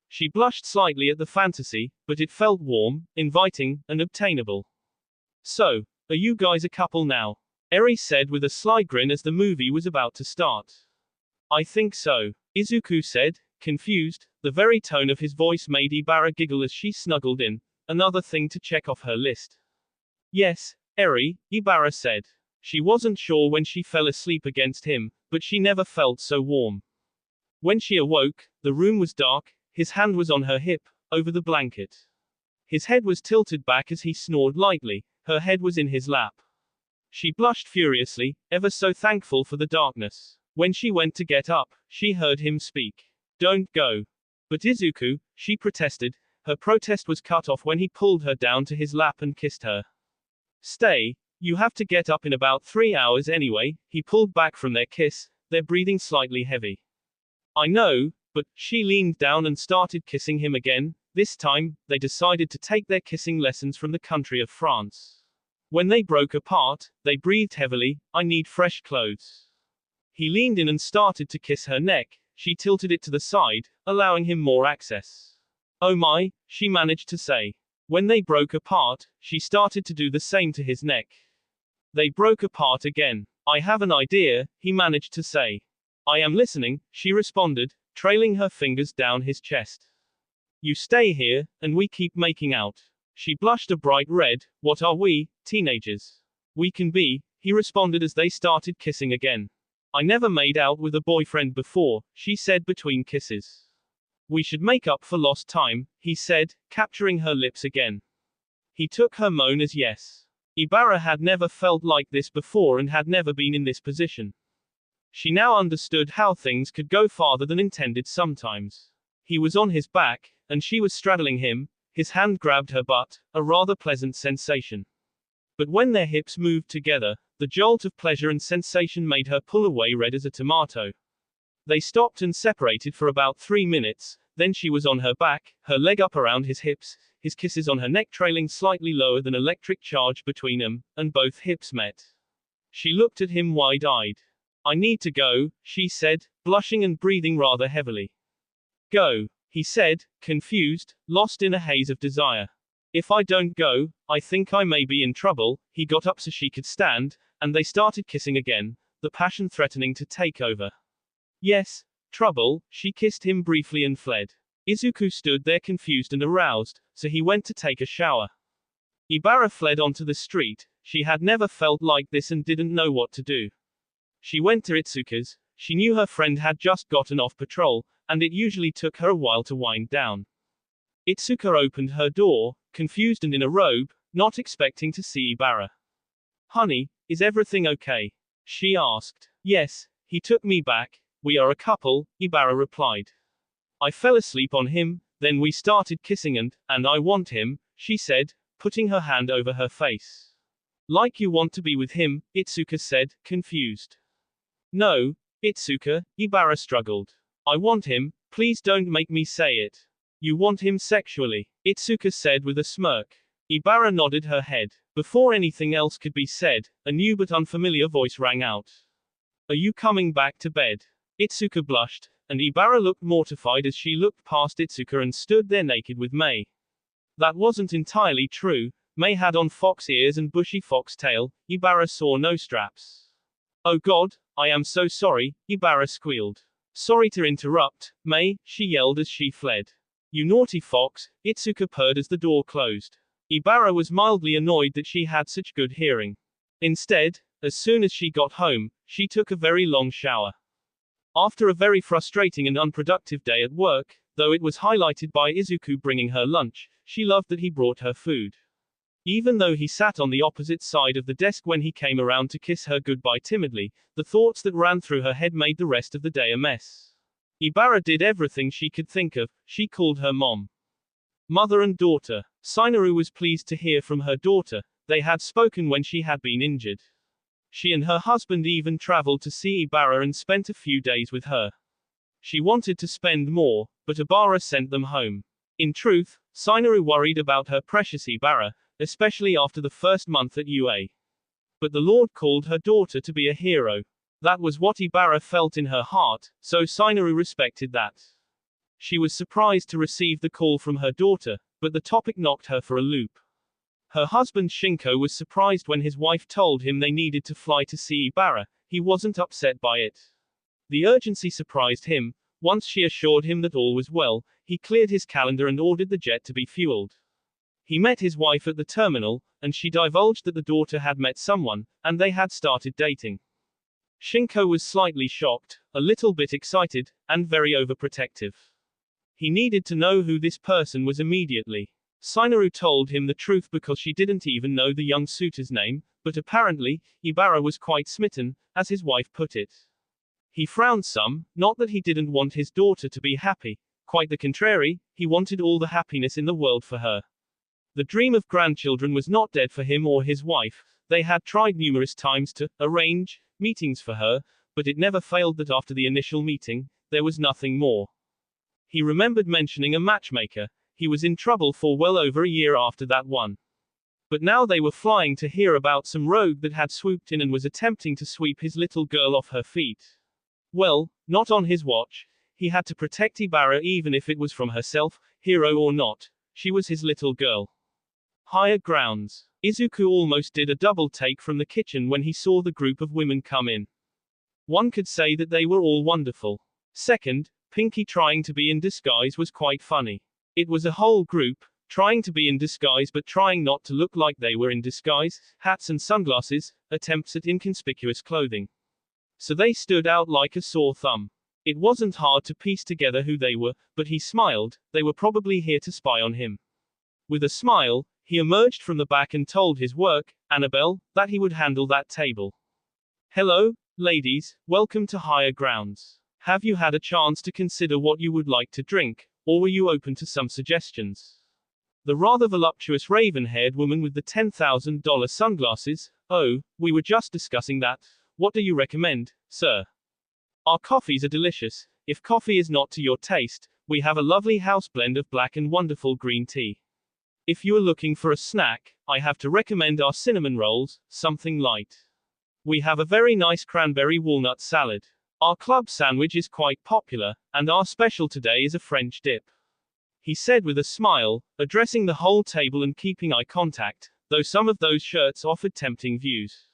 She blushed slightly at the fantasy, but it felt warm, inviting, and obtainable. So, are you guys a couple now? Arie said with a sly grin as the movie was about to start. I think so, Izuku said, confused. The very tone of his voice made Ibara giggle as she snuggled in, another thing to check off her list. Yes, Arie, Ibara said. She wasn't sure when she fell asleep against him, but she never felt so warm. When she awoke, the room was dark, his hand was on her hip, over the blanket. His head was tilted back as he snored lightly, her head was in his lap. She blushed furiously, ever so thankful for the darkness. When she went to get up, she heard him speak. Don't go. But Izuku, she protested. Her protest was cut off when he pulled her down to his lap and kissed her. Stay. You have to get up in about 3 hours anyway. He pulled back from their kiss, their breathing slightly heavy. I know, but she leaned down and started kissing him again. This time, they decided to take their kissing lessons from the country of France. When they broke apart, they breathed heavily. I need fresh clothes. He leaned in and started to kiss her neck. She tilted it to the side, allowing him more access. Oh my, she managed to say. When they broke apart, she started to do the same to his neck. They broke apart again. I have an idea, he managed to say. I am listening, she responded, trailing her fingers down his chest. You stay here, and we keep making out. She blushed a bright red. What are we, teenagers? We can be, he responded as they started kissing again. I never made out with a boyfriend before, she said between kisses. We should make up for lost time, he said, capturing her lips again. He took her moan as yes. Ibara had never felt like this before and had never been in this position. She now understood how things could go farther than intended sometimes. He was on his back, and she was straddling him. His hand grabbed her butt, a rather pleasant sensation. But when their hips moved together, the jolt of pleasure and sensation made her pull away red as a tomato. They stopped and separated for about 3 minutes, then she was on her back, her leg up around his hips, his kisses on her neck trailing slightly lower than electric charge between them, and both hips met. She looked at him wide-eyed. I need to go, she said, blushing and breathing rather heavily. Go, he said, confused, lost in a haze of desire. If I don't go, I think I may be in trouble. He got up so she could stand, and they started kissing again, the passion threatening to take over. Yes, trouble, she kissed him briefly and fled. Izuku stood there confused and aroused, so he went to take a shower. Ibara fled onto the street. She had never felt like this and didn't know what to do. She went to Itsuka's. She knew her friend had just gotten off patrol, and it usually took her a while to wind down. Itsuka opened her door, confused and in a robe, not expecting to see Ibara. Honey, is everything okay? She asked. Yes, he took me back. We are a couple, Ibara replied. I fell asleep on him, then we started kissing and I want him, she said, putting her hand over her face. Like you want to be with him, Itsuka said, confused. No, Itsuka, Ibara struggled. I want him, please don't make me say it. You want him sexually, Itsuka said with a smirk. Ibara nodded her head. Before anything else could be said, a new but unfamiliar voice rang out. Are you coming back to bed? Itsuka blushed, and Ibara looked mortified as she looked past Itsuka and stood there naked with Mei. That wasn't entirely true. Mei had on fox ears and bushy fox tail. Ibara saw no straps. Oh God, I am so sorry, Ibara squealed. Sorry to interrupt, Mei, she yelled as she fled. You naughty fox, Itsuka purred as the door closed. Ibara was mildly annoyed that she had such good hearing. Instead, as soon as she got home, she took a very long shower. After a very frustrating and unproductive day at work, though it was highlighted by Izuku bringing her lunch, she loved that he brought her food. Even though he sat on the opposite side of the desk when he came around to kiss her goodbye timidly, the thoughts that ran through her head made the rest of the day a mess. Ibara did everything she could think of. She called her mom. Mother and daughter. Sinaru was pleased to hear from her daughter. They had spoken when she had been injured. She and her husband even traveled to see Ibara and spent a few days with her. She wanted to spend more, but Ibara sent them home. In truth, Sinaru worried about her precious Ibara, especially after the first month at UA. But the Lord called her daughter to be a hero. That was what Ibara felt in her heart, so Sinaru respected that. She was surprised to receive the call from her daughter, but the topic knocked her for a loop. Her husband Shinko was surprised when his wife told him they needed to fly to see Ibara. He wasn't upset by it. The urgency surprised him. Once she assured him that all was well, he cleared his calendar and ordered the jet to be fueled. He met his wife at the terminal, and she divulged that the daughter had met someone, and they had started dating. Shinko was slightly shocked, a little bit excited, and very overprotective. He needed to know who this person was immediately. Sinaru told him the truth because she didn't even know the young suitor's name, but apparently, Ibara was quite smitten, as his wife put it. He frowned some, not that he didn't want his daughter to be happy, quite the contrary, he wanted all the happiness in the world for her. The dream of grandchildren was not dead for him or his wife. They had tried numerous times to arrange meetings for her, but it never failed that after the initial meeting, there was nothing more. He remembered mentioning a matchmaker. He was in trouble for well over a year after that one. But now they were flying to hear about some rogue that had swooped in and was attempting to sweep his little girl off her feet. Well, not on his watch. He had to protect Ibara even if it was from herself, hero or not. She was his little girl. Higher grounds. Izuku almost did a double take from the kitchen when he saw the group of women come in. One could say that they were all wonderful. Second, Pinky trying to be in disguise was quite funny. It was a whole group, trying to be in disguise but trying not to look like they were in disguise, hats and sunglasses, attempts at inconspicuous clothing. So they stood out like a sore thumb. It wasn't hard to piece together who they were, but he smiled. They were probably here to spy on him. With a smile, he emerged from the back and told his work, Annabelle, that he would handle that table. Hello, ladies, welcome to Higher Grounds. Have you had a chance to consider what you would like to drink, or were you open to some suggestions? The rather voluptuous raven-haired woman with the $10,000 sunglasses. Oh, we were just discussing that. What do you recommend, sir? Our coffees are delicious. If coffee is not to your taste, we have a lovely house blend of black and wonderful green tea. If you are looking for a snack, I have to recommend our cinnamon rolls, something light. We have a very nice cranberry walnut salad. Our club sandwich is quite popular, and our special today is a French dip. He said with a smile, addressing the whole table and keeping eye contact, though some of those shirts offered tempting views.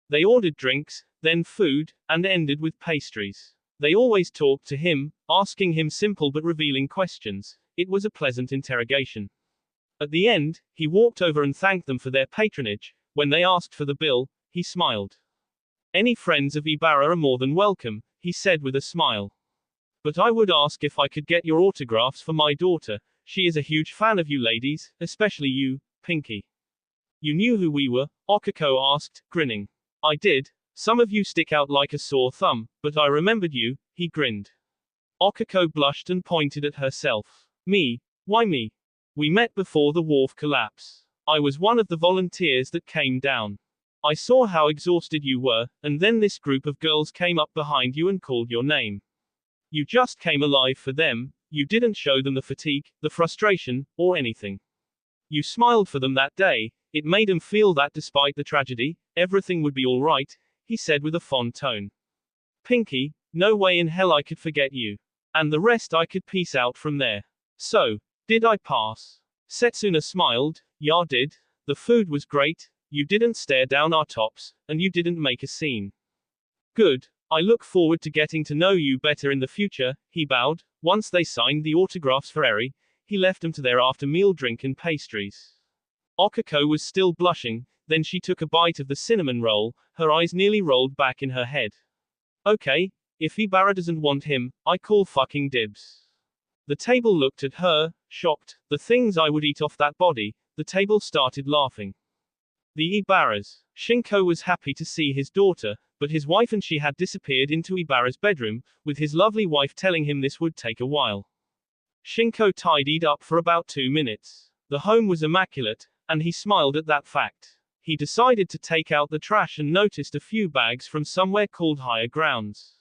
They ordered drinks, then food, and ended with pastries. They always talked to him, asking him simple but revealing questions. It was a pleasant interrogation. At the end, he walked over and thanked them for their patronage. When they asked for the bill, he smiled. Any friends of Ibara are more than welcome, he said with a smile. But I would ask if I could get your autographs for my daughter. She is a huge fan of you ladies, especially you, Pinky. You knew who we were? Okako asked, grinning. I did. Some of you stick out like a sore thumb, but I remembered you, he grinned. Okako blushed and pointed at herself. Me? Why me? We met before the wharf collapse. I was one of the volunteers that came down. I saw how exhausted you were, and then this group of girls came up behind you and called your name. You just came alive for them. You didn't show them the fatigue, the frustration, or anything. You smiled for them that day. It made them feel that despite the tragedy, everything would be all right, he said with a fond tone. Pinky, no way in hell I could forget you. And the rest I could piece out from there. So, did I pass? Setsuna smiled. Yeah, did. The food was great. You didn't stare down our tops, and you didn't make a scene. Good. I look forward to getting to know you better in the future, he bowed. Once they signed the autographs for Arie, he left them to their after-meal drink and pastries. Okako was still blushing, then she took a bite of the cinnamon roll, her eyes nearly rolled back in her head. Okay, if Ibara doesn't want him, I call fucking dibs. The table looked at her, shocked. The things I would eat off that body. The table started laughing. The Ibaras. Shinko was happy to see his daughter, but his wife and she had disappeared into Ibara's bedroom, with his lovely wife telling him this would take a while. Shinko tidied up for about 2 minutes. The home was immaculate, and he smiled at that fact. He decided to take out the trash and noticed a few bags from somewhere called Higher Grounds.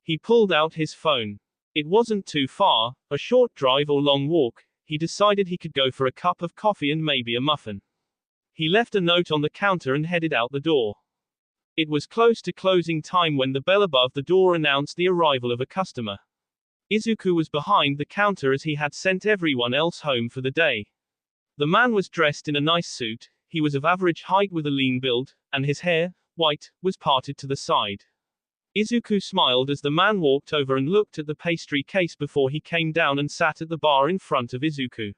He pulled out his phone. It wasn't too far, a short drive or long walk. He decided he could go for a cup of coffee and maybe a muffin. He left a note on the counter and headed out the door. It was close to closing time when the bell above the door announced the arrival of a customer. Izuku was behind the counter as he had sent everyone else home for the day. The man was dressed in a nice suit, he was of average height with a lean build, and his hair, white, was parted to the side. Izuku smiled as the man walked over and looked at the pastry case before he came down and sat at the bar in front of Izuku.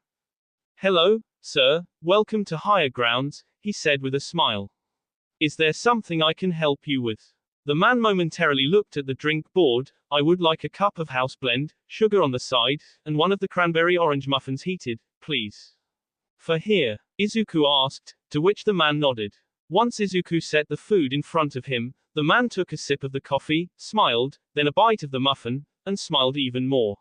"Hello, sir, welcome to Higher Grounds," he said with a smile. "Is there something I can help you with?" The man momentarily looked at the drink board. "I would like a cup of house blend, sugar on the side, and one of the cranberry orange muffins heated, please." "For here?" Izuku asked, to which the man nodded. Once Izuku set the food in front of him, the man took a sip of the coffee, smiled, then a bite of the muffin, and smiled even more.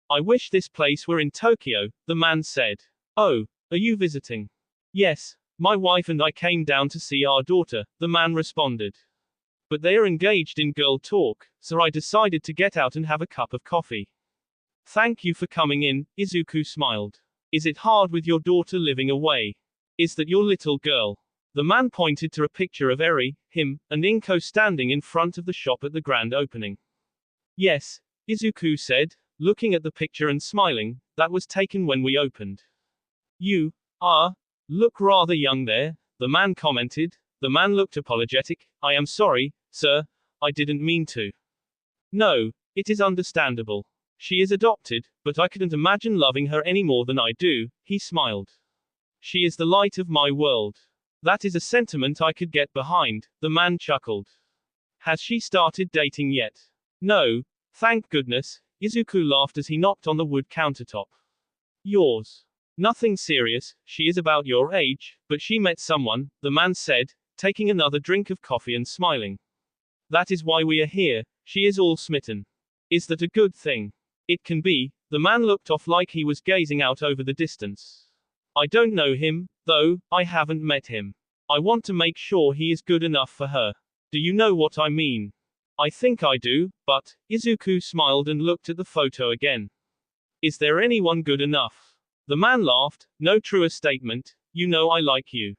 "I wish this place were in Tokyo," the man said. "Oh, are you visiting?" "Yes, my wife and I came down to see our daughter," the man responded. "But they are engaged in girl talk, so I decided to get out and have a cup of coffee." "Thank you for coming in," Izuku smiled. "Is it hard with your daughter living away? Is that your little girl?" The man pointed to a picture of Arie, him, and Inko standing in front of the shop at the grand opening. "Yes," Izuku said, looking at the picture and smiling, "that was taken when we opened." "You look rather young there," the man commented. The man looked apologetic. "I am sorry, sir, I didn't mean to." "No, it is understandable. She is adopted, but I couldn't imagine loving her any more than I do," he smiled. "She is the light of my world. That is a sentiment I could get behind," the man chuckled. "Has she started dating yet?" "No, thank goodness," Izuku laughed as he knocked on the wood countertop. "Yours? Nothing serious, she is about your age, but she met someone," the man said, taking another drink of coffee and smiling. "That is why we are here, she is all smitten." "Is that a good thing?" "It can be," the man looked off like he was gazing out over the distance. "I don't know him, though, I haven't met him. I want to make sure he is good enough for her. Do you know what I mean?" "I think I do, but," Izuku smiled and looked at the photo again. "Is there anyone good enough?" The man laughed. "No truer statement, you know I like you."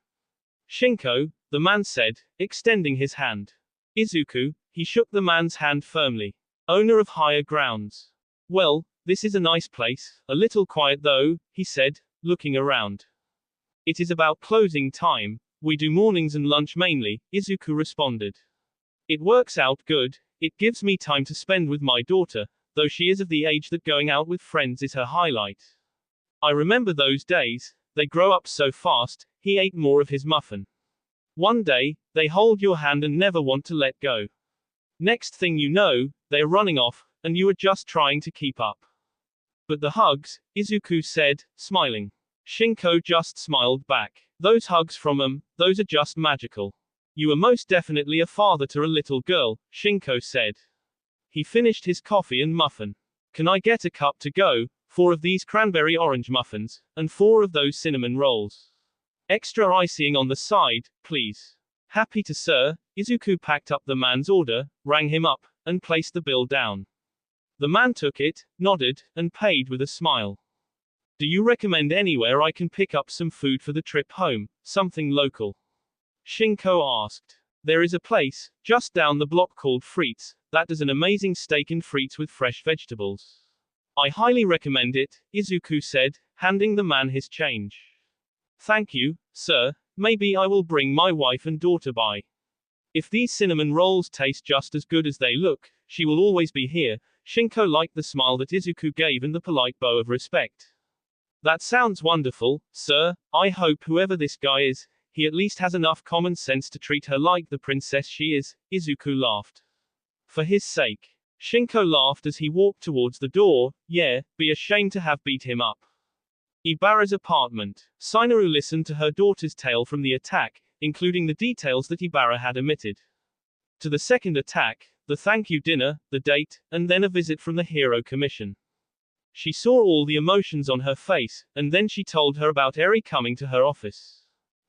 "Shinko," the man said, extending his hand. "Izuku," he shook the man's hand firmly. "Owner of Higher Grounds. Well, this is a nice place, a little quiet though," he said, looking around. "It is about closing time, we do mornings and lunch mainly," Izuku responded. "It works out good, it gives me time to spend with my daughter, though she is of the age that going out with friends is her highlight. I remember those days, they grow up so fast." He ate more of his muffin. "One day, they hold your hand and never want to let go. Next thing you know, they're running off, and you are just trying to keep up." "But the hugs," Izuku said, smiling. Shinko just smiled back. "Those hugs from those are just magical. You are most definitely a father to a little girl," Shinko said. He finished his coffee and muffin. "Can I get a cup to go, 4 of these cranberry orange muffins, and 4 of those cinnamon rolls? Extra icing on the side, please." "Happy to, sir." Izuku packed up the man's order, rang him up, and placed the bill down. The man took it, nodded, and paid with a smile. "Do you recommend anywhere I can pick up some food for the trip home, something local?" Shinko asked. "There is a place, just down the block called Frites, that does an amazing steak and frites with fresh vegetables. I highly recommend it," Izuku said, handing the man his change. "Thank you, sir, maybe I will bring my wife and daughter by. If these cinnamon rolls taste just as good as they look, she will always be here." Shinko liked the smile that Izuku gave and the polite bow of respect. "That sounds wonderful, sir. I hope whoever this guy is, he at least has enough common sense to treat her like the princess she is," Izuku laughed. "For his sake." Shinko laughed as he walked towards the door. "Yeah, be ashamed to have beat him up." Ibara's apartment. Sinaru listened to her daughter's tale from the attack, including the details that Ibara had omitted. To the second attack, the thank you dinner, the date, and then a visit from the Hero Commission. She saw all the emotions on her face, and then she told her about Arie coming to her office.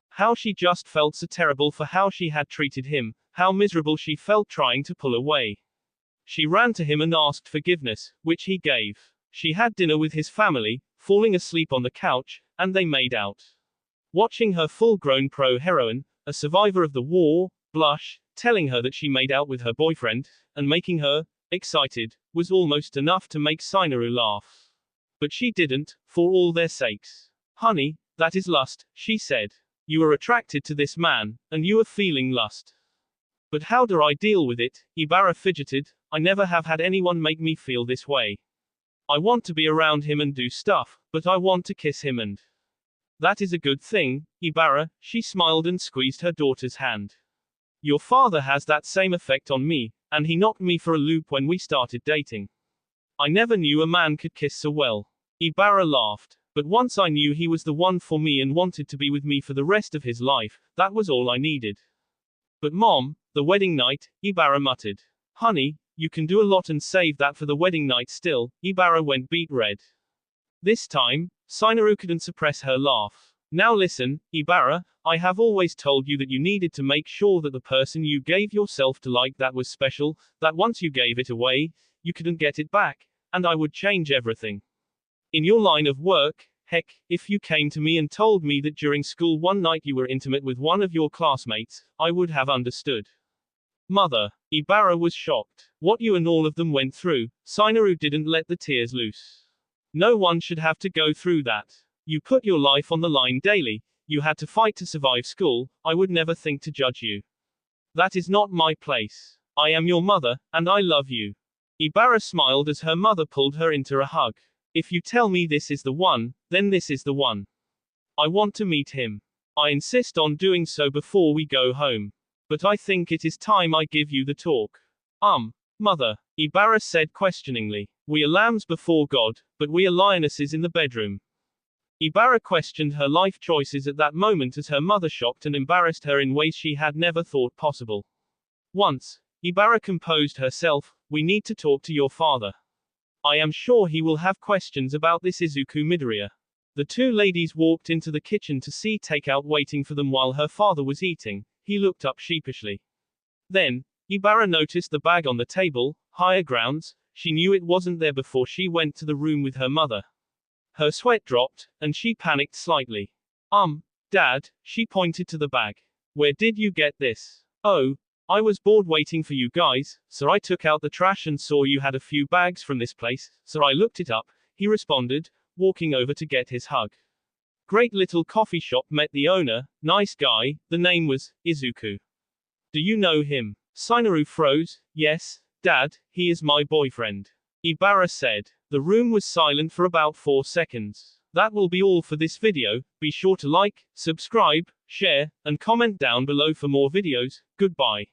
How she just felt so terrible for how she had treated him, how miserable she felt trying to pull away. She ran to him and asked forgiveness, which he gave. She had dinner with his family, falling asleep on the couch, and they made out. Watching her full-grown pro-heroine, a survivor of the war, blush, telling her that she made out with her boyfriend, and making her excited, was almost enough to make Shinko laugh. But she didn't, for all their sakes. Honey, that is lust, she said. You are attracted to this man, and you are feeling lust. But how do I deal with it? Ibara fidgeted. I never have had anyone make me feel this way. I want to be around him and do stuff, but I want to kiss him and. That is a good thing, Ibara, she smiled and squeezed her daughter's hand. Your father has that same effect on me, and he knocked me for a loop when we started dating. I never knew a man could kiss so well. Ibara laughed. But once I knew he was the one for me and wanted to be with me for the rest of his life, that was all I needed. But Mom, the wedding night, Ibara muttered. Honey, you can do a lot and save that for the wedding night still, Ibara went beet red. This time, Shinko couldn't suppress her laugh. Now listen, Ibara, I have always told you that you needed to make sure that the person you gave yourself to like that was special, that once you gave it away, you couldn't get it back, and I would change everything. In your line of work, heck, if you came to me and told me that during school one night you were intimate with one of your classmates, I would have understood. Mother, Ibara was shocked. What you and all of them went through, Shinko didn't let the tears loose. No one should have to go through that. You put your life on the line daily, you had to fight to survive school, I would never think to judge you. That is not my place. I am your mother, and I love you. Ibara smiled as her mother pulled her into a hug. If you tell me this is the one, then this is the one. I want to meet him. I insist on doing so before we go home. But I think it is time I give you the talk. Mother, Ibara said questioningly. We are lambs before God, but we are lionesses in the bedroom. Ibara questioned her life choices at that moment as her mother shocked and embarrassed her in ways she had never thought possible. Once, Ibara composed herself, we need to talk to your father. I am sure he will have questions about this Izuku Midoriya. The two ladies walked into the kitchen to see takeout waiting for them while her father was eating. He looked up sheepishly. Then, Ibara noticed the bag on the table, higher grounds. She knew it wasn't there before she went to the room with her mother. Her sweat dropped, and she panicked slightly. Dad, she pointed to the bag. Where did you get this? Oh, I was bored waiting for you guys, so I took out the trash and saw you had a few bags from this place, so I looked it up, he responded, walking over to get his hug. Great little coffee shop, met the owner, nice guy, the name was Izuku. Do you know him? Shinko froze. Yes, Dad, he is my boyfriend. Ibara said. The room was silent for about 4 seconds. That will be all for this video. Be sure to like, subscribe, share, and comment down below for more videos. Goodbye.